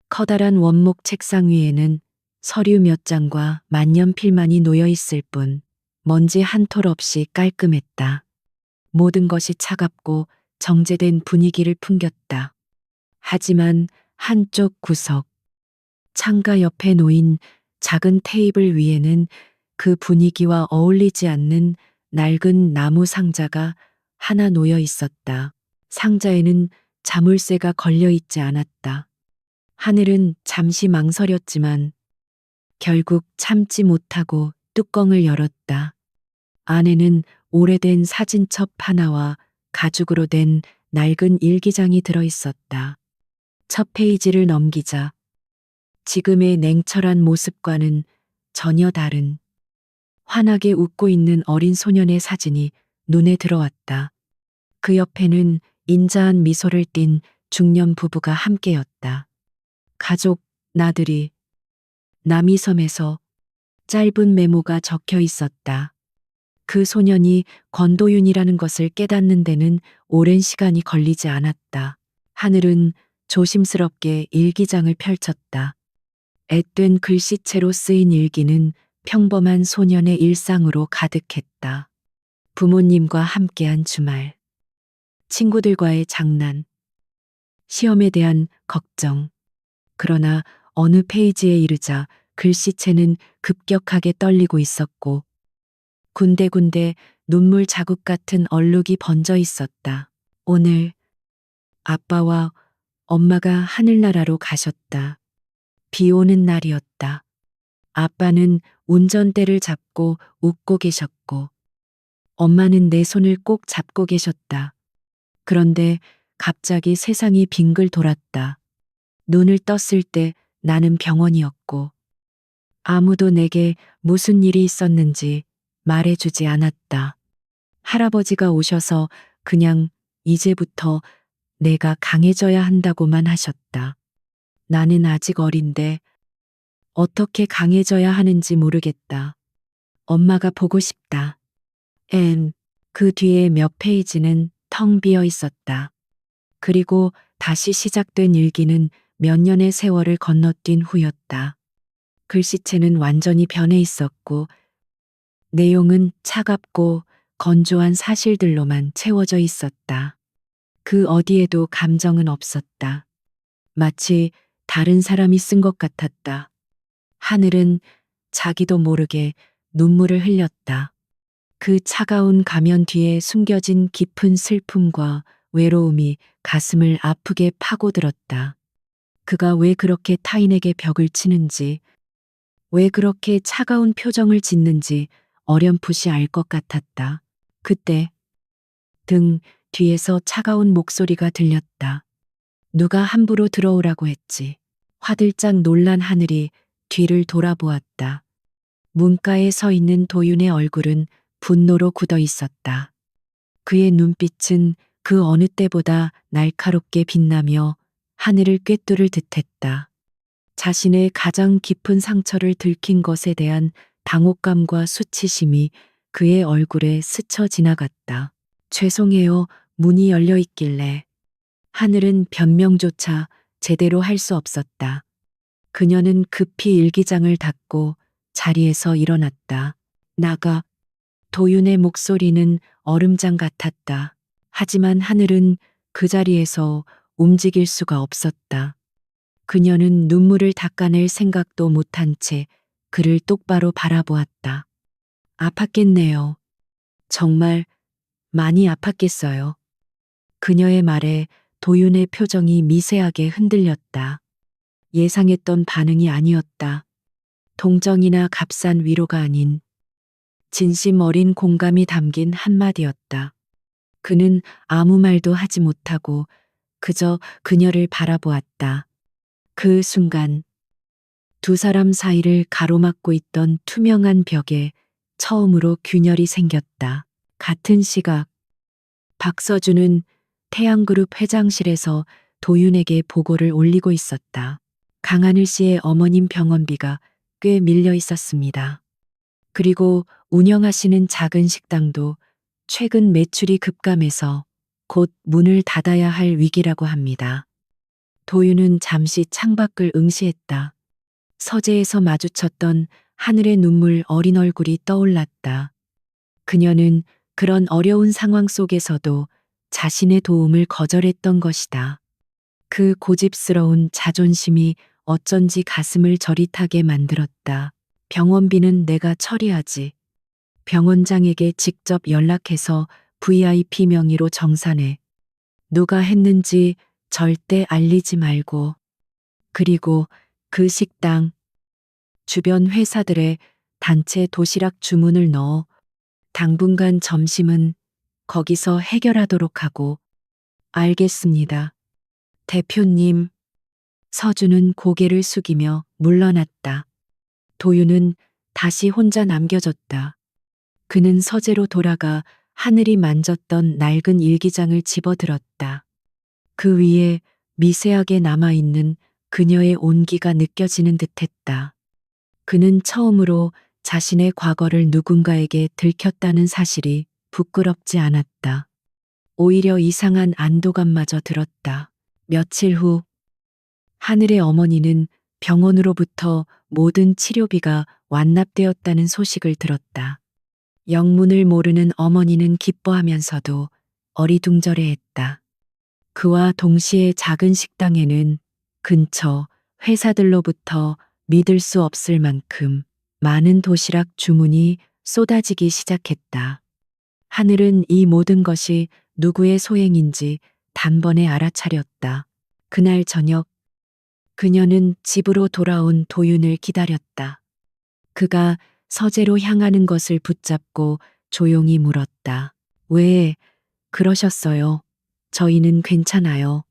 커다란 원목 책상 위에는 서류 몇 장과 만년필만이 놓여 있을 뿐 먼지 한 톨 없이 깔끔했다. 모든 것이 차갑고 정제된 분위기를 풍겼다. 하지만 한쪽 구석, 창가 옆에 놓인 작은 테이블 위에는 그 분위기와 어울리지 않는 낡은 나무 상자가 하나 놓여 있었다. 상자에는 자물쇠가 걸려 있지 않았다. 하늘은 잠시 망설였지만 결국 참지 못하고 뚜껑을 열었다. 안에는 오래된 사진첩 하나와 가죽으로 된 낡은 일기장이 들어 있었다. 첫 페이지를 넘기자 지금의 냉철한 모습과는 전혀 다른 환하게 웃고 있는 어린 소년의 사진이 눈에 들어왔다. 그 옆에는 인자한 미소를 띤 중년 부부가 함께였다. 가족, 나들이, 남이섬에서 짧은 메모가 적혀 있었다. 그 소년이 권도윤이라는 것을 깨닫는 데는 오랜 시간이 걸리지 않았다. 하늘은 조심스럽게 일기장을 펼쳤다. 앳된 글씨체로 쓰인 일기는 평범한 소년의 일상으로 가득했다. 부모님과 함께한 주말, 친구들과의 장난, 시험에 대한 걱정. 그러나 어느 페이지에 이르자 글씨체는 급격하게 떨리고 있었고 군데군데 눈물 자국 같은 얼룩이 번져 있었다. 오늘 아빠와 엄마가 하늘나라로 가셨다. 비 오는 날이었다. 아빠는 운전대를 잡고 웃고 계셨고 엄마는 내 손을 꼭 잡고 계셨다. 그런데 갑자기 세상이 빙글 돌았다. 눈을 떴을 때 나는 병원이었고 아무도 내게 무슨 일이 있었는지 말해주지 않았다. 할아버지가 오셔서 그냥 이제부터 내가 강해져야 한다고만 하셨다. 나는 아직 어린데 어떻게 강해져야 하는지 모르겠다. 엄마가 보고 싶다. 그 뒤에 몇 페이지는 텅 비어 있었다. 그리고 다시 시작된 일기는 몇 년의 세월을 건너뛴 후였다. 글씨체는 완전히 변해 있었고 내용은 차갑고 건조한 사실들로만 채워져 있었다. 그 어디에도 감정은 없었다. 마치 다른 사람이 쓴 것 같았다. 하늘은 자기도 모르게 눈물을 흘렸다. 그 차가운 가면 뒤에 숨겨진 깊은 슬픔과 외로움이 가슴을 아프게 파고들었다. 그가 왜 그렇게 타인에게 벽을 치는지, 왜 그렇게 차가운 표정을 짓는지 어렴풋이 알 것 같았다. 그때 등 뒤에서 차가운 목소리가 들렸다. 누가 함부로 들어오라고 했지. 화들짝 놀란 하늘이 뒤를 돌아보았다. 문가에 서 있는 도윤의 얼굴은 분노로 굳어 있었다. 그의 눈빛은 그 어느 때보다 날카롭게 빛나며 하늘을 꿰뚫을 듯했다. 자신의 가장 깊은 상처를 들킨 것에 대한 당혹감과 수치심이 그의 얼굴에 스쳐 지나갔다. 죄송해요. 문이 열려 있길래. 하늘은 변명조차 제대로 할 수 없었다. 그녀는 급히 일기장을 닫고 자리에서 일어났다. 나가. 도윤의 목소리는 얼음장 같았다. 하지만 하늘은 그 자리에서 움직일 수가 없었다. 그녀는 눈물을 닦아낼 생각도 못한 채 그를 똑바로 바라보았다. 아팠겠네요. 정말 많이 아팠겠어요. 그녀의 말에 도윤의 표정이 미세하게 흔들렸다. 예상했던 반응이 아니었다. 동정이나 값싼 위로가 아닌 진심 어린 공감이 담긴 한마디였다. 그는 아무 말도 하지 못하고 그저 그녀를 바라보았다. 그 순간 두 사람 사이를 가로막고 있던 투명한 벽에 처음으로 균열이 생겼다. 같은 시각 박서준은 태양그룹 회장실에서 도윤에게 보고를 올리고 있었다. 강하늘 씨의 어머님 병원비가 꽤 밀려 있었습니다. 그리고 운영하시는 작은 식당도 최근 매출이 급감해서 곧 문을 닫아야 할 위기라고 합니다. 도윤은 잠시 창밖을 응시했다. 서재에서 마주쳤던 하늘의 눈물 어린 얼굴이 떠올랐다. 그녀는 그런 어려운 상황 속에서도 자신의 도움을 거절했던 것이다. 그 고집스러운 자존심이 어쩐지 가슴을 저릿하게 만들었다. 병원비는 내가 처리하지. 병원장에게 직접 연락해서 VIP 명의로 정산해. 누가 했는지 절대 알리지 말고. 그리고 그 식당, 주변 회사들의 단체 도시락 주문을 넣어 당분간 점심은 거기서 해결하도록 하고. 알겠습니다. 대표님. 서준은 고개를 숙이며 물러났다. 도윤은 다시 혼자 남겨졌다. 그는 서재로 돌아가 하늘이 만졌던 낡은 일기장을 집어들었다. 그 위에 미세하게 남아있는 그녀의 온기가 느껴지는 듯했다. 그는 처음으로 자신의 과거를 누군가에게 들켰다는 사실이 부끄럽지 않았다. 오히려 이상한 안도감마저 들었다. 며칠 후 하늘의 어머니는 병원으로부터 모든 치료비가 완납되었다는 소식을 들었다. 영문을 모르는 어머니는 기뻐하면서도 어리둥절해했다. 그와 동시에 작은 식당에는 근처 회사들로부터 믿을 수 없을 만큼 많은 도시락 주문이 쏟아지기 시작했다. 하늘은 이 모든 것이 누구의 소행인지 단번에 알아차렸다. 그날 저녁 그녀는 집으로 돌아온 도윤을 기다렸다. 그가 서재로 향하는 것을 붙잡고 조용히 물었다. 왜 그러셨어요? 저희는 괜찮아요.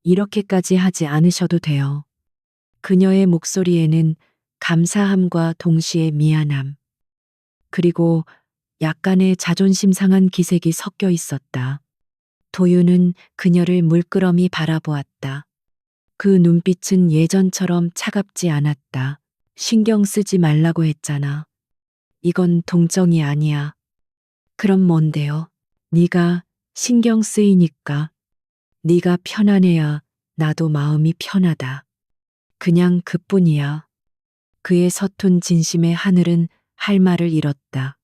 이렇게까지 하지 않으셔도 돼요. 그녀의 목소리에는 감사함과 동시에 미안함, 그리고 약간의 자존심 상한 기색이 섞여 있었다. 도윤은 그녀를 물끄러미 바라보았다. 그 눈빛은 예전처럼 차갑지 않았다. 신경 쓰지 말라고 했잖아. 이건 동정이 아니야. 그럼 뭔데요? 네가 신경 쓰이니까. 네가 편안해야 나도 마음이 편하다. 그냥 그뿐이야. 그의 서툰 진심에 하늘은 할 말을 잃었다.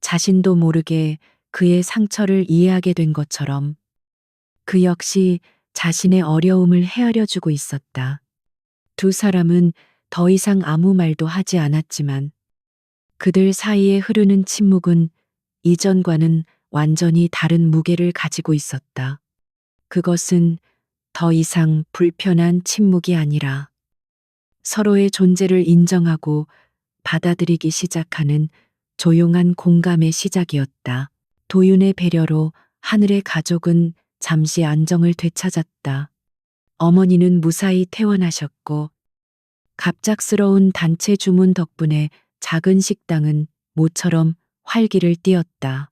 자신도 모르게 그의 상처를 이해하게 된 것처럼 그 역시 자신의 어려움을 헤아려 주고 있었다. 두 사람은 더 이상 아무 말도 하지 않았지만 그들 사이에 흐르는 침묵은 이전과는 완전히 다른 무게를 가지고 있었다. 그것은 더 이상 불편한 침묵이 아니라 서로의 존재를 인정하고 받아들이기 시작하는 조용한 공감의 시작이었다. 도윤의 배려로 하늘의 가족은 잠시 안정을 되찾았다. 어머니는 무사히 퇴원하셨고 갑작스러운 단체 주문 덕분에 작은 식당은 모처럼 활기를 띠었다.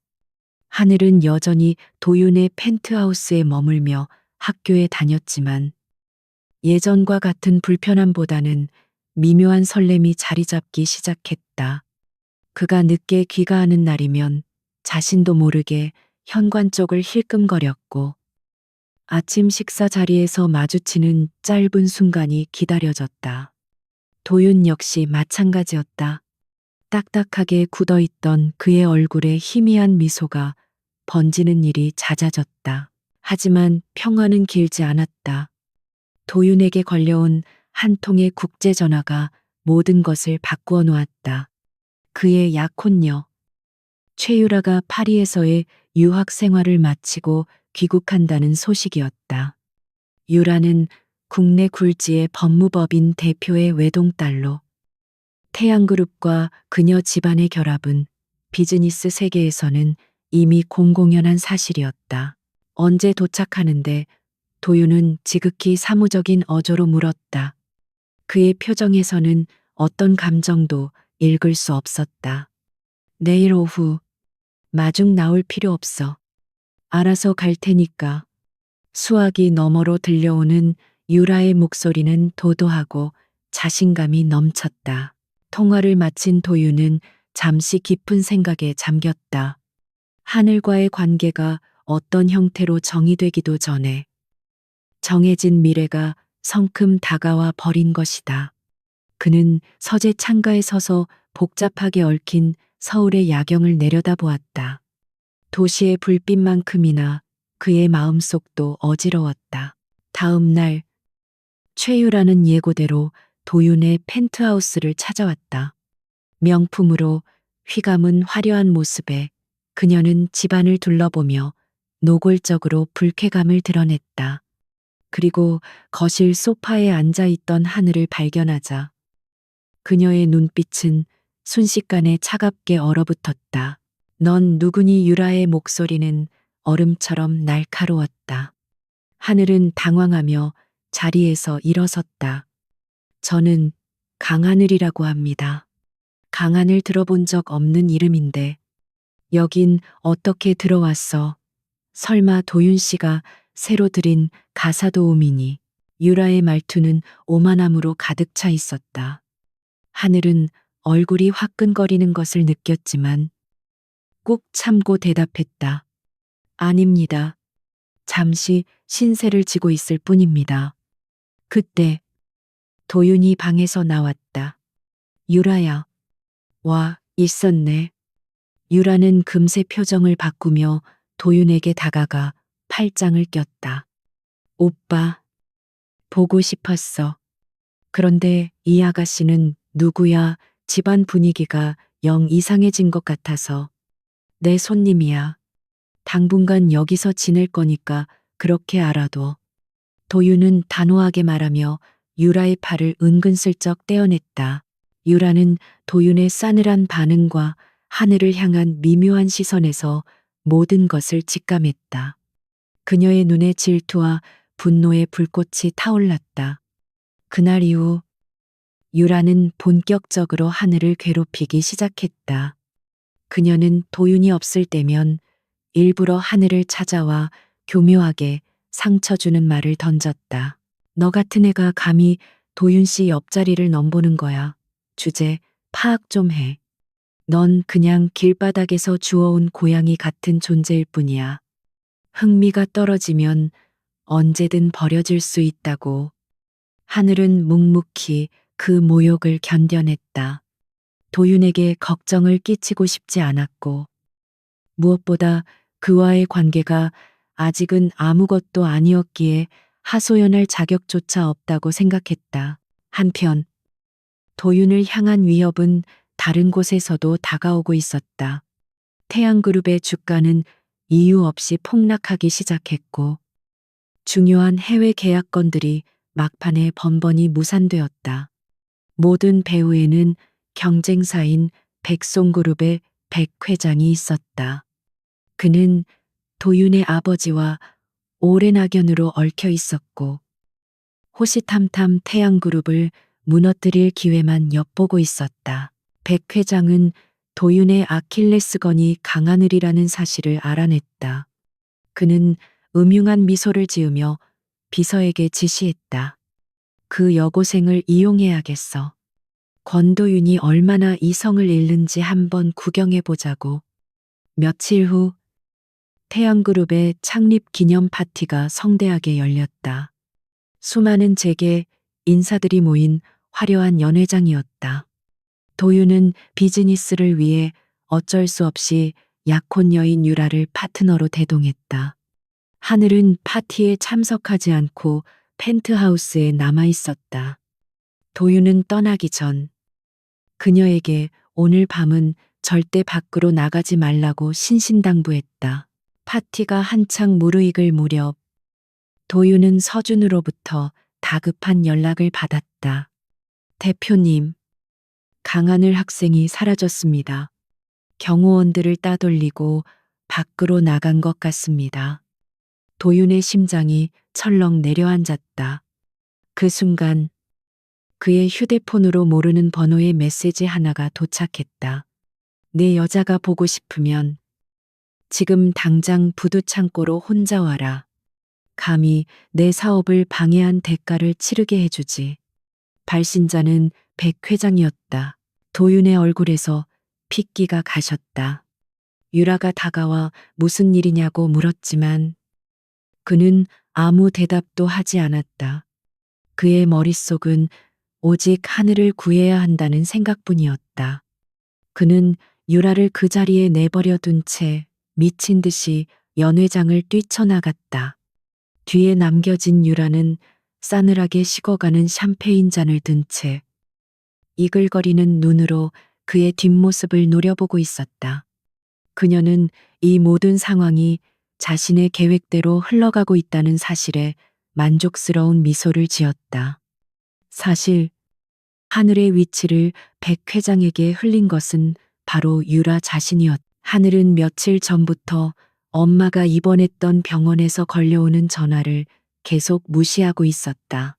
하늘은 여전히 도윤의 펜트하우스에 머물며 학교에 다녔지만 예전과 같은 불편함보다는 미묘한 설렘이 자리 잡기 시작했다. 그가 늦게 귀가하는 날이면 자신도 모르게 현관 쪽을 힐끔거렸고 아침 식사 자리에서 마주치는 짧은 순간이 기다려졌다. 도윤 역시 마찬가지였다. 딱딱하게 굳어있던 그의 얼굴에 희미한 미소가 번지는 일이 잦아졌다. 하지만 평화는 길지 않았다. 도윤에게 걸려온 한 통의 국제전화가 모든 것을 바꾸어 놓았다. 그의 약혼녀 최유라가 파리에서의 유학 생활을 마치고 귀국한다는 소식이었다. 유라는 국내 굴지의 법무법인 대표의 외동딸로 태양그룹과 그녀 집안의 결합은 비즈니스 세계에서는 이미 공공연한 사실이었다. 언제 도착하는데 도윤은 지극히 사무적인 어조로 물었다. 그의 표정에서는 어떤 감정도 읽을 수 없었다. 내일 오후 마중 나올 필요 없어. 알아서 갈 테니까. 수화기 너머로 들려오는 유라의 목소리는 도도하고 자신감이 넘쳤다. 통화를 마친 도윤은 잠시 깊은 생각에 잠겼다. 하늘과의 관계가 어떤 형태로 정의되기도 전에 정해진 미래가 성큼 다가와 버린 것이다. 그는 서재 창가에 서서 복잡하게 얽힌 서울의 야경을 내려다보았다. 도시의 불빛만큼이나 그의 마음속도 어지러웠다. 다음 날 최유라는 예고대로 도윤의 펜트하우스를 찾아왔다. 명품으로 휘감은 화려한 모습에 그녀는 집안을 둘러보며 노골적으로 불쾌감을 드러냈다. 그리고 거실 소파에 앉아있던 하늘을 발견하자 그녀의 눈빛은 순식간에 차갑게 얼어붙었다. 넌 누구니? 유라의 목소리는 얼음처럼 날카로웠다. 하늘은 당황하며 자리에서 일어섰다. 저는 강하늘이라고 합니다. 강한을 들어본 적 없는 이름인데 여긴 어떻게 들어왔어? 설마 도윤 씨가 새로 들인 가사도우미니? 유라의 말투는 오만함으로 가득 차 있었다. 하늘은 얼굴이 화끈거리는 것을 느꼈지만 꾹 참고 대답했다. 아닙니다. 잠시 신세를 지고 있을 뿐입니다. 그때 도윤이 방에서 나왔다. 유라야. 와, 있었네. 유라는 금세 표정을 바꾸며 도윤에게 다가가 팔짱을 꼈다. 오빠, 보고 싶었어. 그런데 이 아가씨는 누구야? 집안 분위기가 영 이상해진 것 같아서. 내 손님이야. 당분간 여기서 지낼 거니까 그렇게 알아둬. 도윤은 단호하게 말하며 유라의 팔을 은근슬쩍 떼어냈다. 유라는 도윤의 싸늘한 반응과 하늘을 향한 미묘한 시선에서 모든 것을 직감했다. 그녀의 눈에 질투와 분노의 불꽃이 타올랐다. 그날 이후 유라는 본격적으로 하늘을 괴롭히기 시작했다. 그녀는 도윤이 없을 때면 일부러 하늘을 찾아와 교묘하게 상처 주는 말을 던졌다. 너 같은 애가 감히 도윤 씨 옆자리를 넘보는 거야. 주제 파악 좀 해. 넌 그냥 길바닥에서 주워온 고양이 같은 존재일 뿐이야. 흥미가 떨어지면 언제든 버려질 수 있다고. 하늘은 묵묵히 그 모욕을 견뎌냈다. 도윤에게 걱정을 끼치고 싶지 않았고, 무엇보다 그와의 관계가 아직은 아무것도 아니었기에 하소연할 자격조차 없다고 생각했다. 한편, 도윤을 향한 위협은 다른 곳에서도 다가오고 있었다. 태양그룹의 주가는 이유 없이 폭락하기 시작했고, 중요한 해외 계약건들이 막판에 번번이 무산되었다. 모든 배후에는 경쟁사인 백송그룹의 백 회장이 있었다. 그는 도윤의 아버지와 오랜 악연으로 얽혀 있었고 호시탐탐 태양그룹을 무너뜨릴 기회만 엿보고 있었다. 백 회장은 도윤의 아킬레스건이 강하늘이라는 사실을 알아냈다. 그는 음흉한 미소를 지으며 비서에게 지시했다. 그 여고생을 이용해야겠어. 권도윤이 얼마나 이성을 잃는지 한번 구경해 보자고. 며칠 후 태양그룹의 창립 기념 파티가 성대하게 열렸다. 수많은 재계 인사들이 모인 화려한 연회장이었다. 도윤은 비즈니스를 위해 어쩔 수 없이 약혼 여인 유라를 파트너로 대동했다. 하늘은 파티에 참석하지 않고 펜트하우스에 남아 있었다. 도윤은 떠나기 전 그녀에게 오늘 밤은 절대 밖으로 나가지 말라고 신신당부했다. 파티가 한창 무르익을 무렵 도윤은 서준으로부터 다급한 연락을 받았다. 대표님, 강하늘 학생이 사라졌습니다. 경호원들을 따돌리고 밖으로 나간 것 같습니다. 도윤의 심장이 철렁 내려앉았다. 그 순간 그의 휴대폰으로 모르는 번호의 메시지 하나가 도착했다. 내 여자가 보고 싶으면 지금 당장 부두창고로 혼자 와라. 감히 내 사업을 방해한 대가를 치르게 해주지. 발신자는 백 회장이었다. 도윤의 얼굴에서 핏기가 가셨다. 유라가 다가와 무슨 일이냐고 물었지만 그는 아무 대답도 하지 않았다. 그의 머릿속은 오직 하늘을 구해야 한다는 생각뿐이었다. 그는 유라를 그 자리에 내버려 둔 채 미친 듯이 연회장을 뛰쳐나갔다. 뒤에 남겨진 유라는 싸늘하게 식어가는 샴페인 잔을 든 채 이글거리는 눈으로 그의 뒷모습을 노려보고 있었다. 그녀는 이 모든 상황이 자신의 계획대로 흘러가고 있다는 사실에 만족스러운 미소를 지었다. 사실 하늘의 위치를 백 회장에게 흘린 것은 바로 유라 자신이었다. 하늘은 며칠 전부터 엄마가 입원했던 병원에서 걸려오는 전화를 계속 무시하고 있었다.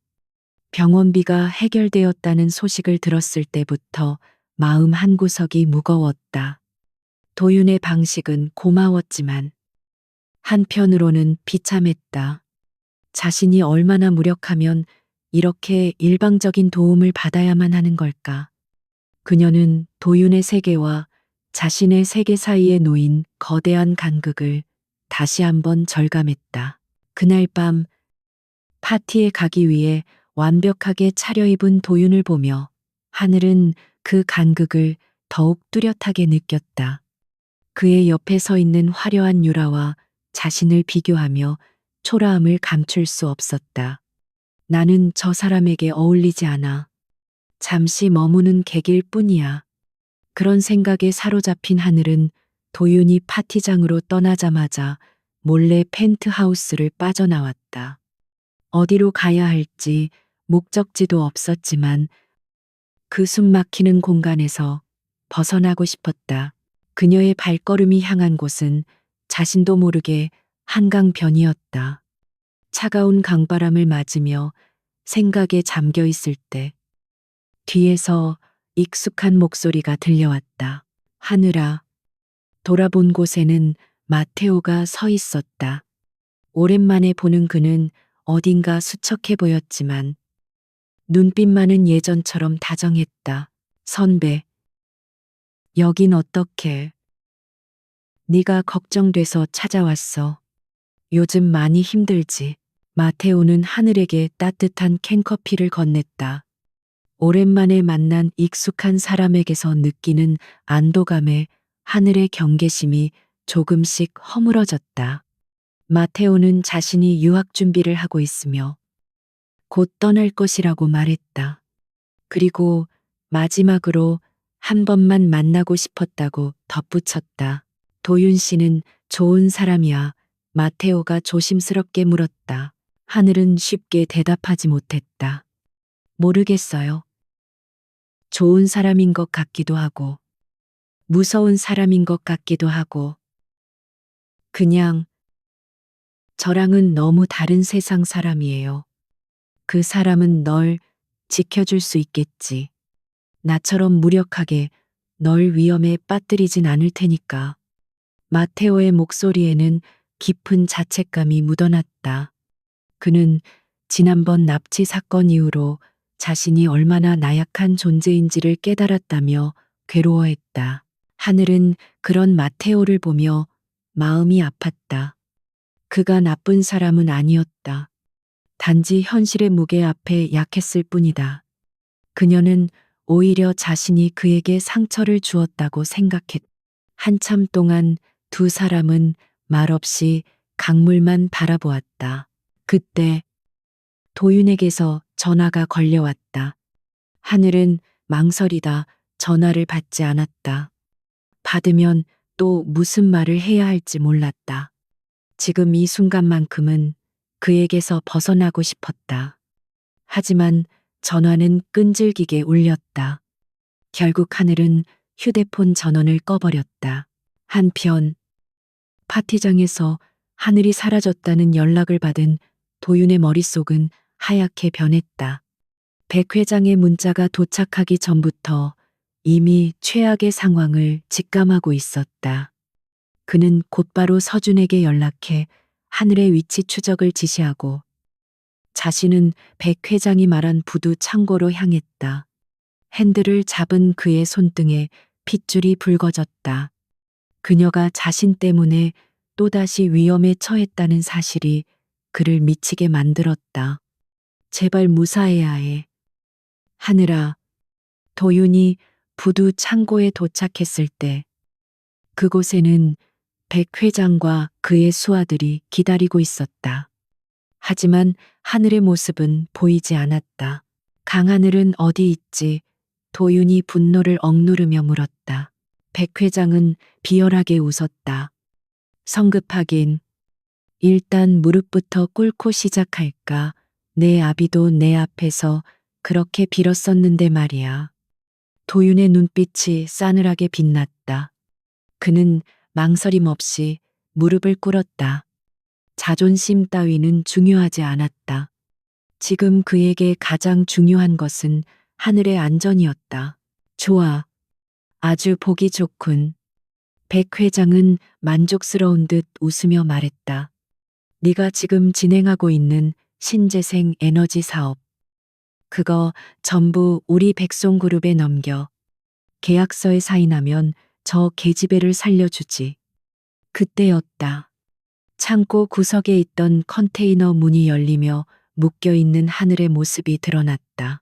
병원비가 해결되었다는 소식을 들었을 때부터 마음 한구석이 무거웠다. 도윤의 방식은 고마웠지만 한편으로는 비참했다. 자신이 얼마나 무력하면 이렇게 일방적인 도움을 받아야만 하는 걸까? 그녀는 도윤의 세계와 자신의 세계 사이에 놓인 거대한 간극을 다시 한번 절감했다. 그날 밤 파티에 가기 위해 완벽하게 차려입은 도윤을 보며 하늘은 그 간극을 더욱 뚜렷하게 느꼈다. 그의 옆에 서 있는 화려한 유라와 자신을 비교하며 초라함을 감출 수 없었다. 나는 저 사람에게 어울리지 않아. 잠시 머무는 객일 뿐이야. 그런 생각에 사로잡힌 하늘은 도윤이 파티장으로 떠나자마자 몰래 펜트하우스를 빠져나왔다. 어디로 가야 할지 목적지도 없었지만 그 숨막히는 공간에서 벗어나고 싶었다. 그녀의 발걸음이 향한 곳은 자신도 모르게 한강변이었다. 차가운 강바람을 맞으며 생각에 잠겨 있을 때 뒤에서 익숙한 목소리가 들려왔다. 하늘아. 돌아본 곳에는 마테오가 서 있었다. 오랜만에 보는 그는 어딘가 수척해 보였지만 눈빛만은 예전처럼 다정했다. 선배. 여긴 어떻게? 네가 걱정돼서 찾아왔어. 요즘 많이 힘들지. 마테오는 하늘에게 따뜻한 캔커피를 건넸다. 오랜만에 만난 익숙한 사람에게서 느끼는 안도감에 하늘의 경계심이 조금씩 허물어졌다. 마테오는 자신이 유학 준비를 하고 있으며 곧 떠날 것이라고 말했다. 그리고 마지막으로 한 번만 만나고 싶었다고 덧붙였다. 도윤 씨는 좋은 사람이야. 마테오가 조심스럽게 물었다. 하늘은 쉽게 대답하지 못했다. 모르겠어요. 좋은 사람인 것 같기도 하고, 무서운 사람인 것 같기도 하고, 그냥 저랑은 너무 다른 세상 사람이에요. 그 사람은 널 지켜줄 수 있겠지. 나처럼 무력하게 널 위험에 빠뜨리진 않을 테니까. 마테오의 목소리에는 깊은 자책감이 묻어났다. 그는 지난번 납치 사건 이후로 자신이 얼마나 나약한 존재인지를 깨달았다며 괴로워했다. 하늘은 그런 마테오를 보며 마음이 아팠다. 그가 나쁜 사람은 아니었다. 단지 현실의 무게 앞에 약했을 뿐이다. 그녀는 오히려 자신이 그에게 상처를 주었다고 생각했다. 한참 동안 두 사람은 말없이 강물만 바라보았다. 그때 도윤에게서 전화가 걸려왔다. 하늘은 망설이다 전화를 받지 않았다. 받으면 또 무슨 말을 해야 할지 몰랐다. 지금 이 순간만큼은 그에게서 벗어나고 싶었다. 하지만 전화는 끈질기게 울렸다. 결국 하늘은 휴대폰 전원을 꺼버렸다. 한편 파티장에서 하늘이 사라졌다는 연락을 받은 도윤의 머릿속은 하얗게 변했다. 백 회장의 문자가 도착하기 전부터 이미 최악의 상황을 직감하고 있었다. 그는 곧바로 서준에게 연락해 하늘의 위치 추적을 지시하고 자신은 백 회장이 말한 부두 창고로 향했다. 핸들을 잡은 그의 손등에 핏줄이 붉어졌다. 그녀가 자신 때문에 또다시 위험에 처했다는 사실이 그를 미치게 만들었다. 제발 무사해야 해. 하늘아. 도윤이 부두 창고에 도착했을 때 그곳에는 백 회장과 그의 수하들이 기다리고 있었다. 하지만 하늘의 모습은 보이지 않았다. 강하늘은 어디 있지? 도윤이 분노를 억누르며 물었다. 백 회장은 비열하게 웃었다. 성급하긴. 일단 무릎부터 꿇고 시작할까? 내 아비도 내 앞에서 그렇게 빌었었는데 말이야. 도윤의 눈빛이 싸늘하게 빛났다. 그는 망설임 없이 무릎을 꿇었다. 자존심 따위는 중요하지 않았다. 지금 그에게 가장 중요한 것은 하늘의 안전이었다. 좋아. 아주 보기 좋군. 백 회장은 만족스러운 듯 웃으며 말했다. 네가 지금 진행하고 있는 신재생 에너지 사업. 그거 전부 우리 백송그룹에 넘겨. 계약서에 사인하면 저 계집애를 살려주지. 그때였다. 창고 구석에 있던 컨테이너 문이 열리며 묶여있는 하늘의 모습이 드러났다.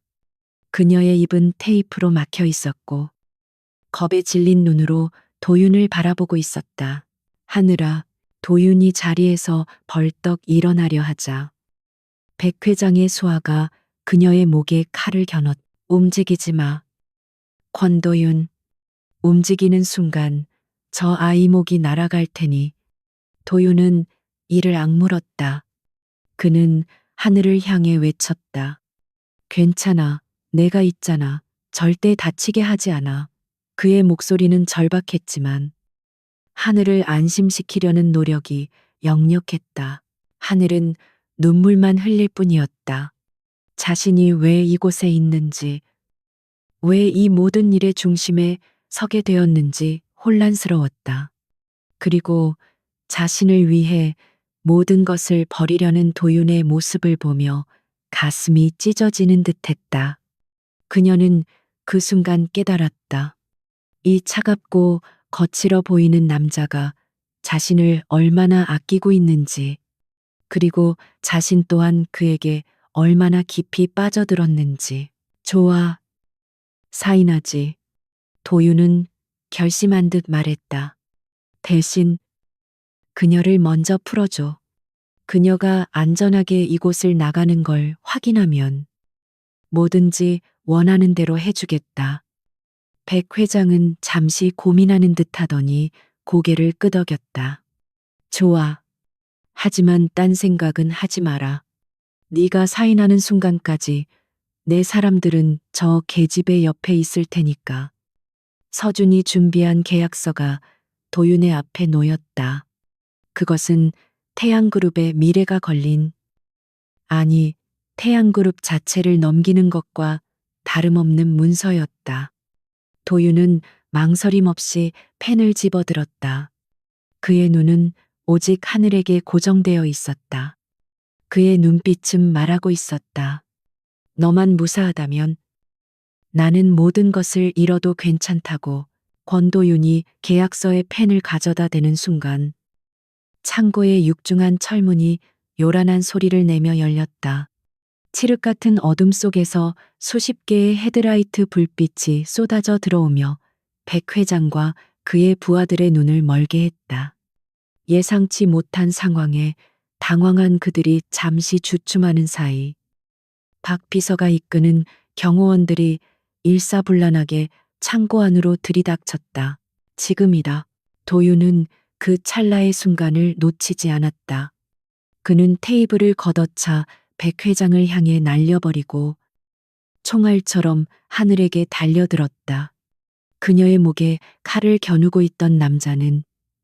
그녀의 입은 테이프로 막혀 있었고 겁에 질린 눈으로 도윤을 바라보고 있었다. 하늘아, 도윤이 자리에서 벌떡 일어나려 하자 백 회장의 수하가 그녀의 목에 칼을 겨눴. 움직이지 마. 권도윤. 움직이는 순간 저 아이 목이 날아갈 테니. 도윤은 이를 악물었다. 그는 하늘을 향해 외쳤다. 괜찮아. 내가 있잖아. 절대 다치게 하지 않아. 그의 목소리는 절박했지만 하늘을 안심시키려는 노력이 역력했다. 하늘은 눈물만 흘릴 뿐이었다. 자신이 왜 이곳에 있는지, 왜 이 모든 일의 중심에 서게 되었는지 혼란스러웠다. 그리고 자신을 위해 모든 것을 버리려는 도윤의 모습을 보며 가슴이 찢어지는 듯했다. 그녀는 그 순간 깨달았다. 이 차갑고 거칠어 보이는 남자가 자신을 얼마나 아끼고 있는지, 그리고 자신 또한 그에게 얼마나 깊이 빠져들었는지. 좋아. 사인하지. 도윤은 결심한 듯 말했다. 대신 그녀를 먼저 풀어줘. 그녀가 안전하게 이곳을 나가는 걸 확인하면 뭐든지 원하는 대로 해주겠다. 백 회장은 잠시 고민하는 듯 하더니 고개를 끄덕였다. 좋아. 하지만 딴 생각은 하지 마라. 네가 사인하는 순간까지 내 사람들은 저 계집애 옆에 있을 테니까. 서준이 준비한 계약서가 도윤의 앞에 놓였다. 그것은 태양그룹의 미래가 걸린, 아니, 태양그룹 자체를 넘기는 것과 다름없는 문서였다. 도윤은 망설임 없이 펜을 집어들었다. 그의 눈은 오직 하늘에게 고정되어 있었다. 그의 눈빛은 말하고 있었다. 너만 무사하다면 나는 모든 것을 잃어도 괜찮다고. 권도윤이 계약서에 펜을 가져다 대는 순간 창고의 육중한 철문이 요란한 소리를 내며 열렸다. 칠흑 같은 어둠 속에서 수십 개의 헤드라이트 불빛이 쏟아져 들어오며 백 회장과 그의 부하들의 눈을 멀게 했다. 예상치 못한 상황에 당황한 그들이 잠시 주춤하는 사이 박 비서가 이끄는 경호원들이 일사불란하게 창고 안으로 들이닥쳤다. 지금이다. 도윤은 그 찰나의 순간을 놓치지 않았다. 그는 테이블을 걷어차 백 회장을 향해 날려버리고 총알처럼 하늘에게 달려들었다. 그녀의 목에 칼을 겨누고 있던 남자는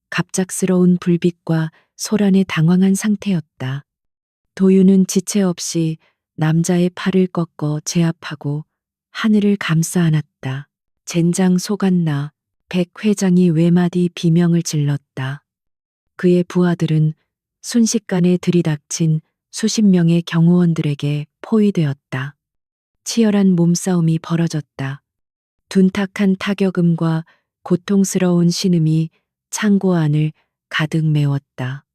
갑작스러운 불빛과 소란에 당황한 상태였다. 도윤은 지체 없이 남자의 팔을 꺾어 제압하고 하늘을 감싸 안았다. 젠장 속았나. 백 회장이 외마디 비명을 질렀다. 그의 부하들은 순식간에 들이닥친 수십 명의 경호원들에게 포위되었다. 치열한 몸싸움이 벌어졌다. 둔탁한 타격음과 고통스러운 신음이 창고 안을 가득 메웠다.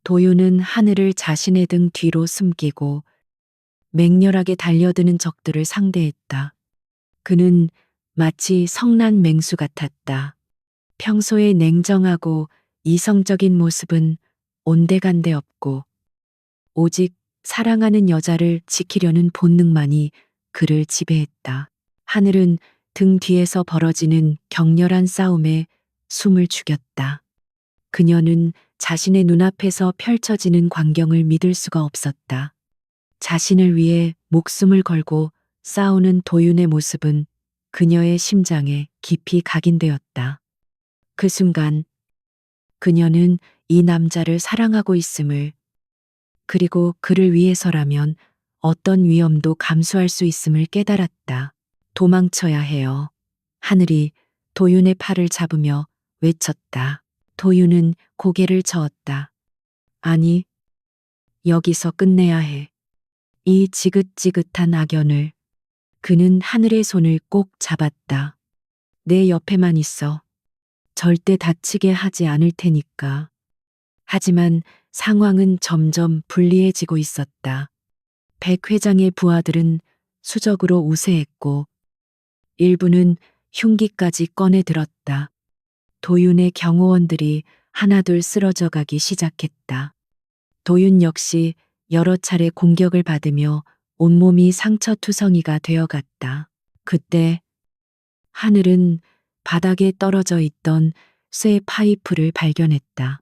도윤은 하늘을 자신의 등 뒤로 숨기고 맹렬하게 달려드는 적들을 상대했다. 그는 마치 성난 맹수 같았다. 평소에 냉정하고 이성적인 모습은 온데간데 없고 오직 사랑하는 여자를 지키려는 본능만이 그를 지배했다. 하늘은 등 뒤에서 벌어지는 격렬한 싸움에 숨을 죽였다. 그녀는 자신의 눈앞에서 펼쳐지는 광경을 믿을 수가 없었다. 자신을 위해 목숨을 걸고 싸우는 도윤의 모습은 그녀의 심장에 깊이 각인되었다. 그 순간 그녀는 이 남자를 사랑하고 있음을, 그리고 그를 위해서라면 어떤 위험도 감수할 수 있음을 깨달았다. 도망쳐야 해요. 하늘이 도윤의 팔을 잡으며 외쳤다. 도윤은 고개를 저었다. 아니, 여기서 끝내야 해. 이 지긋지긋한 악연을. 그는 하늘의 손을 꼭 잡았다. 내 옆에만 있어. 절대 다치게 하지 않을 테니까. 하지만 상황은 점점 불리해지고 있었다. 백 회장의 부하들은 수적으로 우세했고 일부는 흉기까지 꺼내 들었다. 도윤의 경호원들이 하나둘 쓰러져 가기 시작했다. 도윤 역시 여러 차례 공격을 받으며 온몸이 상처투성이가 되어갔다. 그때 하늘은 바닥에 떨어져 있던 쇠 파이프를 발견했다.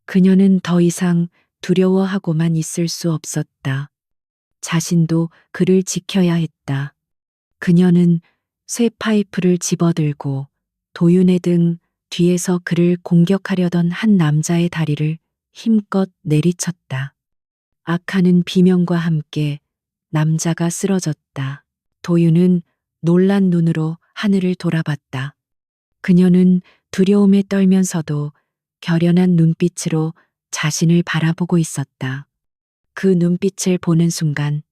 그녀는 더 이상 두려워하고만 있을 수 없었다. 자신도 그를 지켜야 했다. 그녀는 쇠 파이프를 집어들고 도윤의 등 뒤에서 그를 공격하려던 한 남자의 다리를 힘껏 내리쳤다. 악하는 비명과 함께 남자가 쓰러졌다. 도윤은 놀란 눈으로 하늘을 돌아봤다. 그녀는 두려움에 떨면서도 결연한 눈빛으로 자신을 바라보고 있었다. 그 눈빛을 보는 순간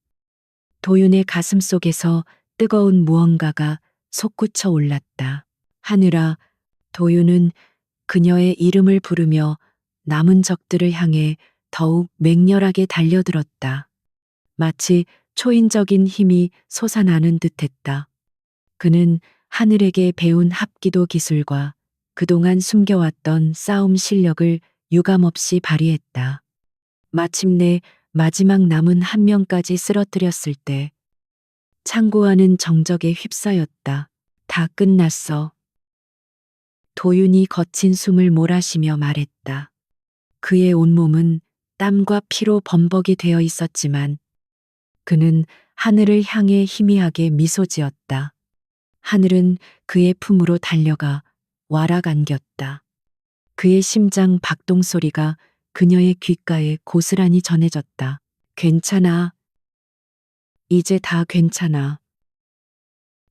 도윤의 가슴 속에서 뜨거운 무언가가 솟구쳐 올랐다. 하늘아, 도윤은 그녀의 이름을 부르며 남은 적들을 향해 더욱 맹렬하게 달려들었다. 마치 초인적인 힘이 솟아나는 듯했다. 그는 하늘에게 배운 합기도 기술과 그동안 숨겨왔던 싸움 실력을 유감없이 발휘했다. 마침내 마지막 남은 한 명까지 쓰러뜨렸을 때 창고하는 정적에 휩싸였다. 다 끝났어. 도윤이 거친 숨을 몰아쉬며 말했다. 그의 온몸은 땀과 피로 범벅이 되어 있었지만 그는 하늘을 향해 희미하게 미소 지었다. 하늘은 그의 품으로 달려가 와락 안겼다. 그의 심장 박동 소리가 그녀의 귓가에 고스란히 전해졌다. 괜찮아. 이제 다 괜찮아.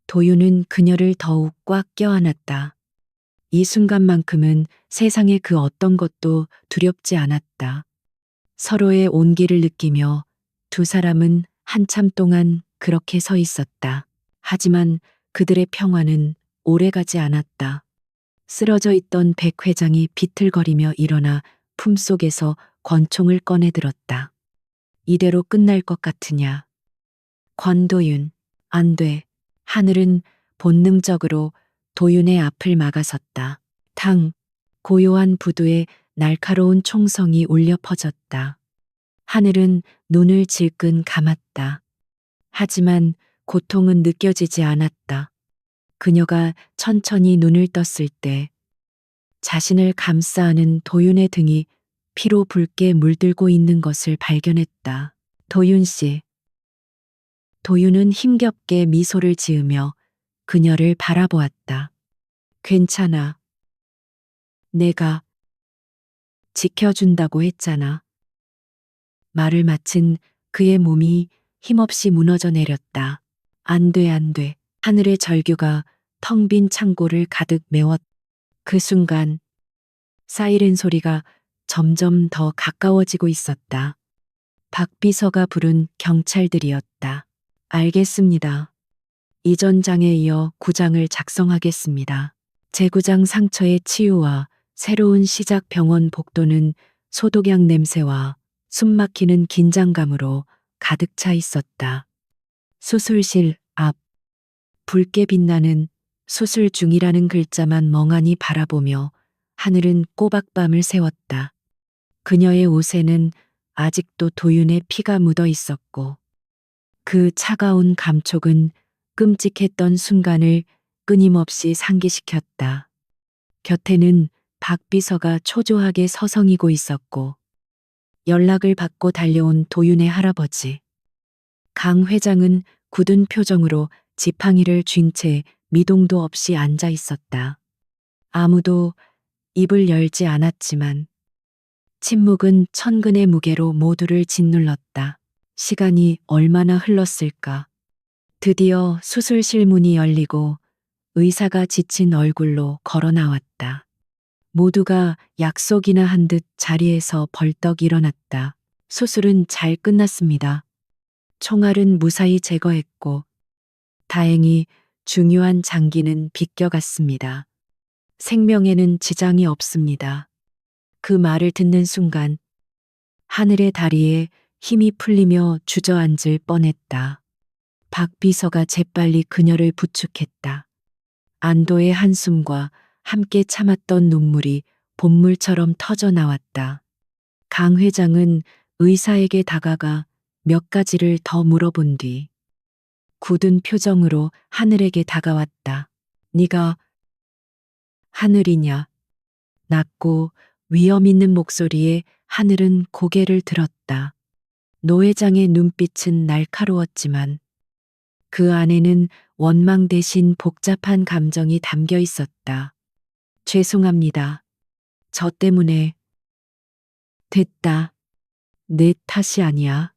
도윤은 그녀를 더욱 꽉 껴안았다. 이 순간만큼은 세상의 그 어떤 것도 두렵지 않았다. 서로의 온기를 느끼며 두 사람은 한참 동안 그렇게 서 있었다. 하지만 그들의 평화는 오래가지 않았다. 쓰러져 있던 백 회장이 비틀거리며 일어나 품속에서 권총을 꺼내 들었다. 이대로 끝날 것 같으냐? 권도윤, 안 돼. 하늘은 본능적으로 도윤의 앞을 막아섰다. 탕, 고요한 부두에 날카로운 총성이 울려 퍼졌다. 하늘은 눈을 질끈 감았다. 하지만 고통은 느껴지지 않았다. 그녀가 천천히 눈을 떴을 때 자신을 감싸 안은 도윤의 등이 피로 붉게 물들고 있는 것을 발견했다. 도윤 씨. 도윤은 힘겹게 미소를 지으며 그녀를 바라보았다. 괜찮아. 내가 지켜준다고 했잖아. 말을 마친 그의 몸이 힘없이 무너져 내렸다. 안 돼, 안 돼. 하늘의 절규가 텅 빈 창고를 가득 메웠. 그 순간 사이렌 소리가 점점 더 가까워지고 있었다. 박 비서가 부른 경찰들이었다. 알겠습니다. 이전장에 이어 구장을 작성하겠습니다. 제구장 상처의 치유와 새로운 시작 병원 복도는 소독약 냄새와 숨막히는 긴장감으로 가득 차 있었다. 수술실 앞, 붉게 빛나는 수술 중이라는 글자만 멍하니 바라보며 하늘은 꼬박밤을 새웠다. 그녀의 옷에는 아직도 도윤의 피가 묻어 있었고 그 차가운 감촉은 끔찍했던 순간을 끊임없이 상기시켰다. 곁에는 박 비서가 초조하게 서성이고 있었고 연락을 받고 달려온 도윤의 할아버지 강 회장은 굳은 표정으로 지팡이를 쥔 채 미동도 없이 앉아 있었다. 아무도 입을 열지 않았지만 침묵은 천근의 무게로 모두를 짓눌렀다. 시간이 얼마나 흘렀을까. 드디어 수술실 문이 열리고 의사가 지친 얼굴로 걸어 나왔다. 모두가 약속이나 한 듯 자리에서 벌떡 일어났다. 수술은 잘 끝났습니다. 총알은 무사히 제거했고 다행히 중요한 장기는 비껴갔습니다. 생명에는 지장이 없습니다. 그 말을 듣는 순간 하늘의 다리에 힘이 풀리며 주저앉을 뻔했다. 박 비서가 재빨리 그녀를 부축했다. 안도의 한숨과 함께 참았던 눈물이 본물처럼 터져 나왔다. 강 회장은 의사에게 다가가 몇 가지를 더 물어본 뒤 굳은 표정으로 하늘에게 다가왔다. 네가 하늘이냐? 낮고 위험 있는 목소리에 하늘은 고개를 들었다. 노 회장의 눈빛은 날카로웠지만 그 안에는 원망 대신 복잡한 감정이 담겨 있었다. 죄송합니다. 저 때문에. 됐다. 내 탓이 아니야.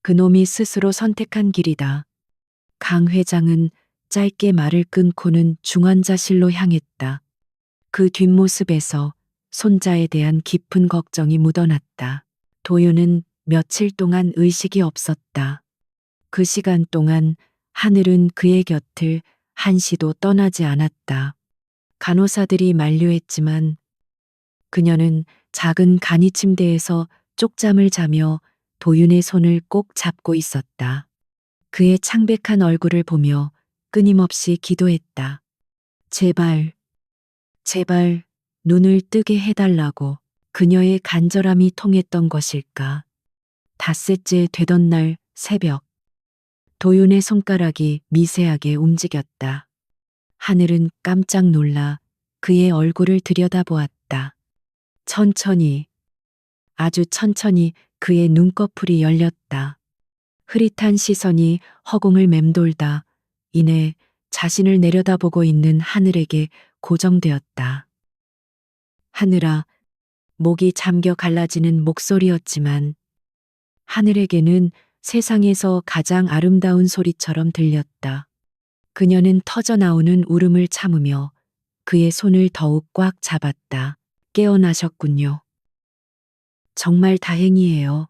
그놈이 스스로 선택한 길이다. 강 회장은 짧게 말을 끊고는 중환자실로 향했다. 그 뒷모습에서 손자에 대한 깊은 걱정이 묻어났다. 도윤은 며칠 동안 의식이 없었다. 그 시간 동안 하늘은 그의 곁을 한시도 떠나지 않았다. 간호사들이 만류했지만 그녀는 작은 간이 침대에서 쪽잠을 자며 도윤의 손을 꼭 잡고 있었다. 그의 창백한 얼굴을 보며 끊임없이 기도했다. 제발, 제발 눈을 뜨게 해달라고. 그녀의 간절함이 통했던 것일까. 닷새째 되던 날 새벽, 도윤의 손가락이 미세하게 움직였다. 하늘은 깜짝 놀라 그의 얼굴을 들여다보았다. 천천히, 아주 천천히 그의 눈꺼풀이 열렸다. 흐릿한 시선이 허공을 맴돌다 이내 자신을 내려다보고 있는 하늘에게 고정되었다. 하늘아, 목이 잠겨 갈라지는 목소리였지만 하늘에게는 세상에서 가장 아름다운 소리처럼 들렸다. 그녀는 터져나오는 울음을 참으며 그의 손을 더욱 꽉 잡았다. 깨어나셨군요. 정말 다행이에요.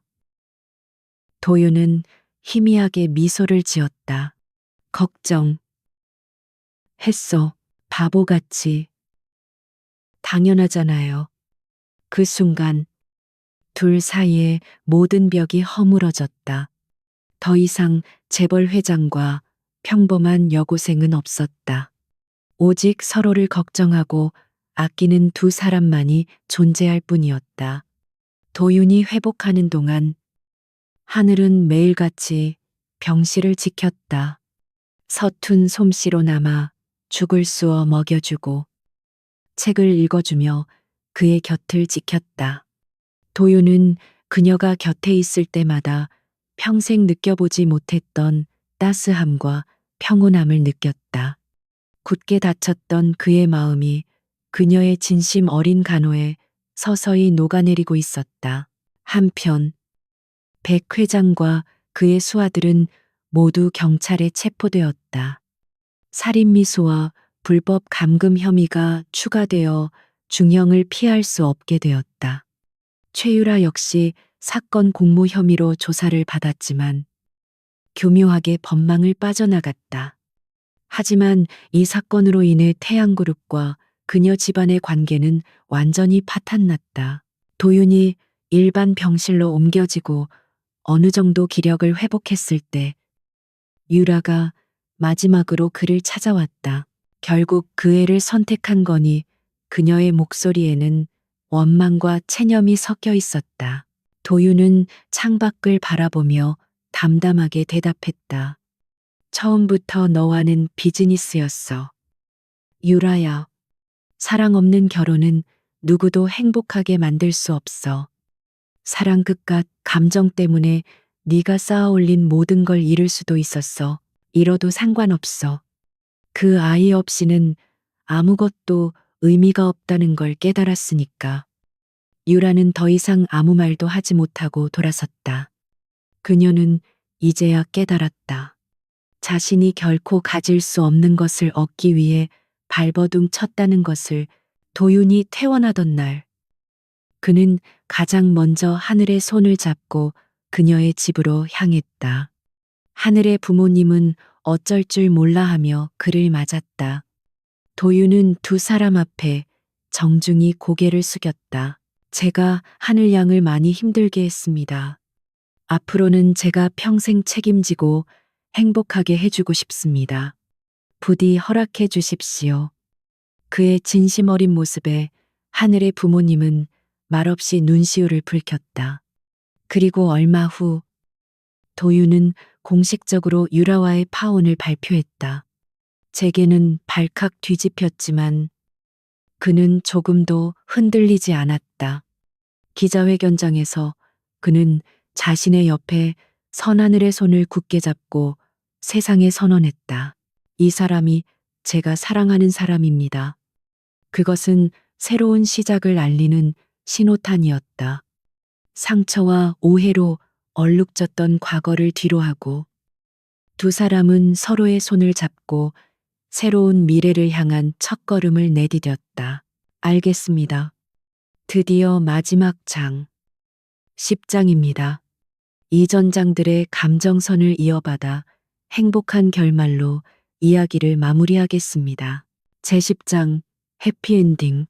도윤은 희미하게 미소를 지었다. 걱정. 했어. 바보같이. 당연하잖아요. 그 순간 둘 사이에 모든 벽이 허물어졌다. 더 이상 재벌 회장과 평범한 여고생은 없었다. 오직 서로를 걱정하고 아끼는 두 사람만이 존재할 뿐이었다. 도윤이 회복하는 동안 하늘은 매일같이 병실을 지켰다. 서툰 솜씨로 남아 죽을 쑤어 먹여주고 책을 읽어주며 그의 곁을 지켰다. 도윤은 그녀가 곁에 있을 때마다 평생 느껴보지 못했던 따스함과 평온함을 느꼈다. 굳게 닫혔던 그의 마음이 그녀의 진심 어린 간호에 서서히 녹아내리고 있었다. 한편 백 회장과 그의 수하들은 모두 경찰에 체포되었다. 살인미수와 불법 감금 혐의가 추가되어 중형을 피할 수 없게 되었다. 최유라 역시 사건 공모 혐의로 조사를 받았지만 교묘하게 법망을 빠져나갔다. 하지만 이 사건으로 인해 태양그룹과 그녀 집안의 관계는 완전히 파탄났다. 도윤이 일반 병실로 옮겨지고 어느 정도 기력을 회복했을 때 유라가 마지막으로 그를 찾아왔다. 결국 그 애를 선택한 거니 그녀의 목소리에는 원망과 체념이 섞여 있었다. 도윤은 창밖을 바라보며 담담하게 대답했다. 처음부터 너와는 비즈니스였어. 유라야, 사랑 없는 결혼은 누구도 행복하게 만들 수 없어. 사랑 끝과 감정 때문에 네가 쌓아올린 모든 걸 잃을 수도 있었어. 잃어도 상관없어. 그 아이 없이는 아무것도 의미가 없다는 걸 깨달았으니까. 유라는 더 이상 아무 말도 하지 못하고 돌아섰다. 그녀는 이제야 깨달았다. 자신이 결코 가질 수 없는 것을 얻기 위해 발버둥 쳤다는 것을 도윤이 퇴원하던 날, 그는 가장 먼저 하늘의 손을 잡고 그녀의 집으로 향했다. 하늘의 부모님은 어쩔 줄 몰라 하며 그를 맞았다. 도윤은 두 사람 앞에 정중히 고개를 숙였다. 제가 하늘 양을 많이 힘들게 했습니다. 앞으로는 제가 평생 책임지고 행복하게 해주고 싶습니다. 부디 허락해 주십시오. 그의 진심 어린 모습에 하늘의 부모님은 말없이 눈시울을 붉혔다. 그리고 얼마 후 도윤은 공식적으로 유라와의 파혼을 발표했다. 제게는 발칵 뒤집혔지만 그는 조금도 흔들리지 않았다. 기자회견장에서 그는 자신의 옆에 선하늘의 손을 굳게 잡고 세상에 선언했다. 이 사람이 제가 사랑하는 사람입니다. 그것은 새로운 시작을 알리는 신호탄이었다. 상처와 오해로 얼룩졌던 과거를 뒤로하고 두 사람은 서로의 손을 잡고 새로운 미래를 향한 첫걸음을 내디뎠다. 알겠습니다. 드디어 마지막 장. 10장입니다. 이 전장들의 감정선을 이어받아 행복한 결말로 이야기를 마무리하겠습니다. 제10장 해피엔딩.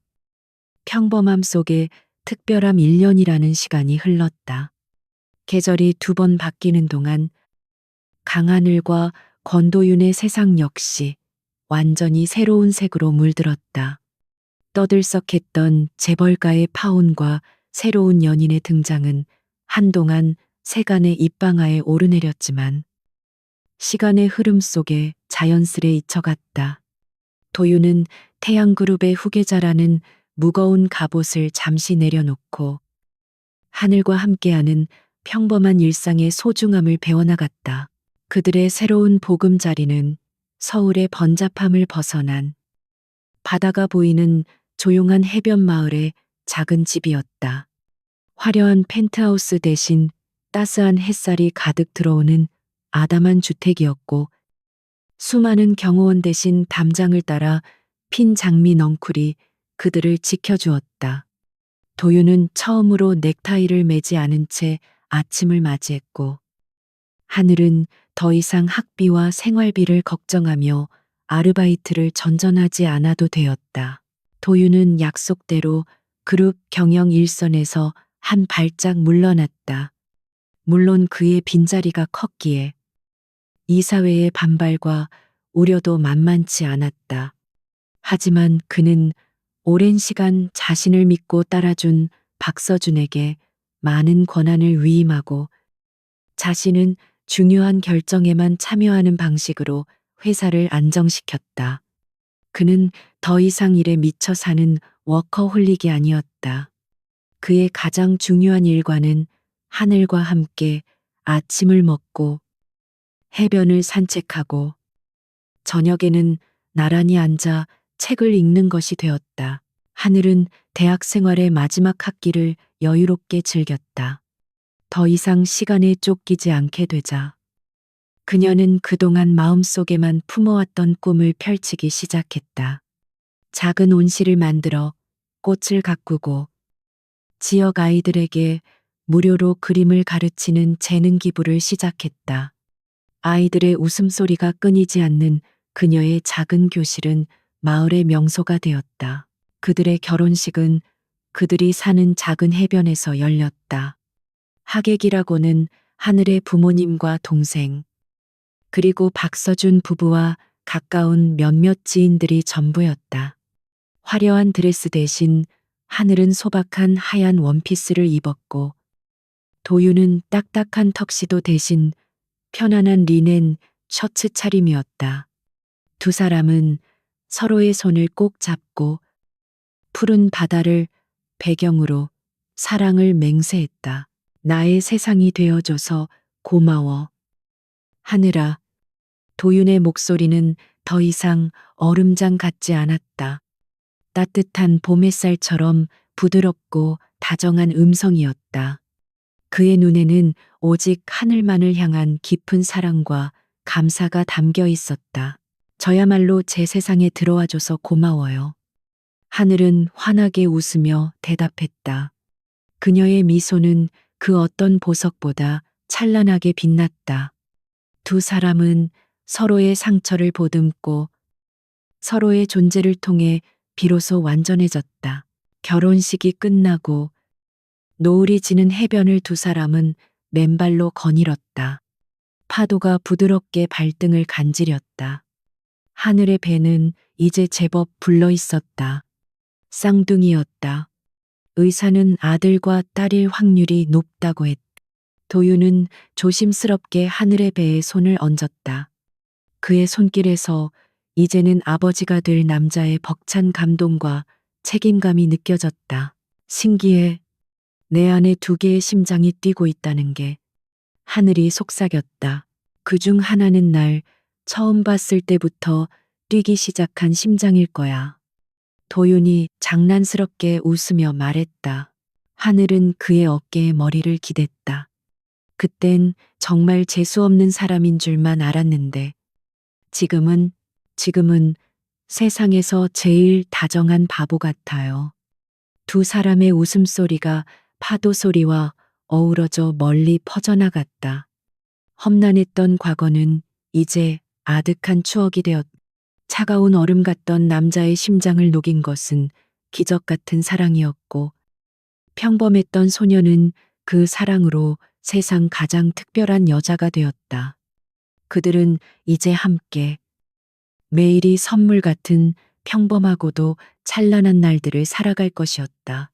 평범함 속에 특별함 1년이라는 시간이 흘렀다. 계절이 두 번 바뀌는 동안 강하늘과 권도윤의 세상 역시 완전히 새로운 색으로 물들었다. 떠들썩했던 재벌가의 파혼과 새로운 연인의 등장은 한동안 세간의 입방아에 오르내렸지만 시간의 흐름 속에 자연스레 잊혀갔다. 도윤은 태양그룹의 후계자라는 무거운 갑옷을 잠시 내려놓고 하늘과 함께하는 평범한 일상의 소중함을 배워나갔다. 그들의 새로운 보금자리는 서울의 번잡함을 벗어난 바다가 보이는 조용한 해변 마을의 작은 집이었다. 화려한 펜트하우스 대신 따스한 햇살이 가득 들어오는 아담한 주택이었고 수많은 경호원 대신 담장을 따라 핀 장미 넝쿨이 그들을 지켜주었다. 도윤은 처음으로 넥타이를 매지 않은 채 아침을 맞이했고 하늘은 더 이상 학비와 생활비를 걱정하며 아르바이트를 전전하지 않아도 되었다. 도윤은 약속대로 그룹 경영 일선에서 한 발짝 물러났다. 물론 그의 빈자리가 컸기에 이사회의 반발과 우려도 만만치 않았다. 하지만 그는 오랜 시간 자신을 믿고 따라준 박서준에게 많은 권한을 위임하고 자신은 중요한 결정에만 참여하는 방식으로 회사를 안정시켰다. 그는 더 이상 일에 미쳐 사는 워커홀릭이 아니었다. 그의 가장 중요한 일과는 하늘과 함께 아침을 먹고 해변을 산책하고 저녁에는 나란히 앉아 책을 읽는 것이 되었다. 하늘은 대학 생활의 마지막 학기를 여유롭게 즐겼다. 더 이상 시간에 쫓기지 않게 되자 그녀는 그동안 마음속에만 품어왔던 꿈을 펼치기 시작했다. 작은 온실을 만들어 꽃을 가꾸고 지역 아이들에게 무료로 그림을 가르치는 재능 기부를 시작했다. 아이들의 웃음소리가 끊이지 않는 그녀의 작은 교실은 마을의 명소가 되었다. 그들의 결혼식은 그들이 사는 작은 해변에서 열렸다. 하객이라고는 하늘의 부모님과 동생, 그리고 박서준 부부와 가까운 몇몇 지인들이 전부였다. 화려한 드레스 대신 하늘은 소박한 하얀 원피스를 입었고 도윤은 딱딱한 턱시도 대신 편안한 리넨 셔츠 차림이었다. 두 사람은 서로의 손을 꼭 잡고 푸른 바다를 배경으로 사랑을 맹세했다. 나의 세상이 되어줘서 고마워. 하늘아. 도윤의 목소리는 더 이상 얼음장 같지 않았다. 따뜻한 봄 햇살처럼 부드럽고 다정한 음성이었다. 그의 눈에는 오직 하늘만을 향한 깊은 사랑과 감사가 담겨 있었다. 저야말로 제 세상에 들어와줘서 고마워요. 하늘은 환하게 웃으며 대답했다. 그녀의 미소는 그 어떤 보석보다 찬란하게 빛났다. 두 사람은 서로의 상처를 보듬고 서로의 존재를 통해 비로소 완전해졌다. 결혼식이 끝나고 노을이 지는 해변을 두 사람은 맨발로 거닐었다. 파도가 부드럽게 발등을 간지렸다. 하늘의 배는 이제 제법 불러 있었다. 쌍둥이였다. 의사는 아들과 딸일 확률이 높다고 했다. 도윤은 조심스럽게 하늘의 배에 손을 얹었다. 그의 손길에서 이제는 아버지가 될 남자의 벅찬 감동과 책임감이 느껴졌다. 신기해. 내 안에 두 개의 심장이 뛰고 있다는 게. 하늘이 속삭였다. 그중 하나는 날 처음 봤을 때부터 뛰기 시작한 심장일 거야. 도윤이 장난스럽게 웃으며 말했다. 하늘은 그의 어깨에 머리를 기댔다. 그땐 정말 재수없는 사람인 줄만 알았는데, 지금은 세상에서 제일 다정한 바보 같아요. 두 사람의 웃음소리가 파도 소리와 어우러져 멀리 퍼져나갔다. 험난했던 과거는 이제 아득한 추억이 되었다. 차가운 얼음 같던 남자의 심장을 녹인 것은 기적 같은 사랑이었고, 평범했던 소녀는 그 사랑으로 세상 가장 특별한 여자가 되었다. 그들은 이제 함께 매일이 선물 같은 평범하고도 찬란한 날들을 살아갈 것이었다.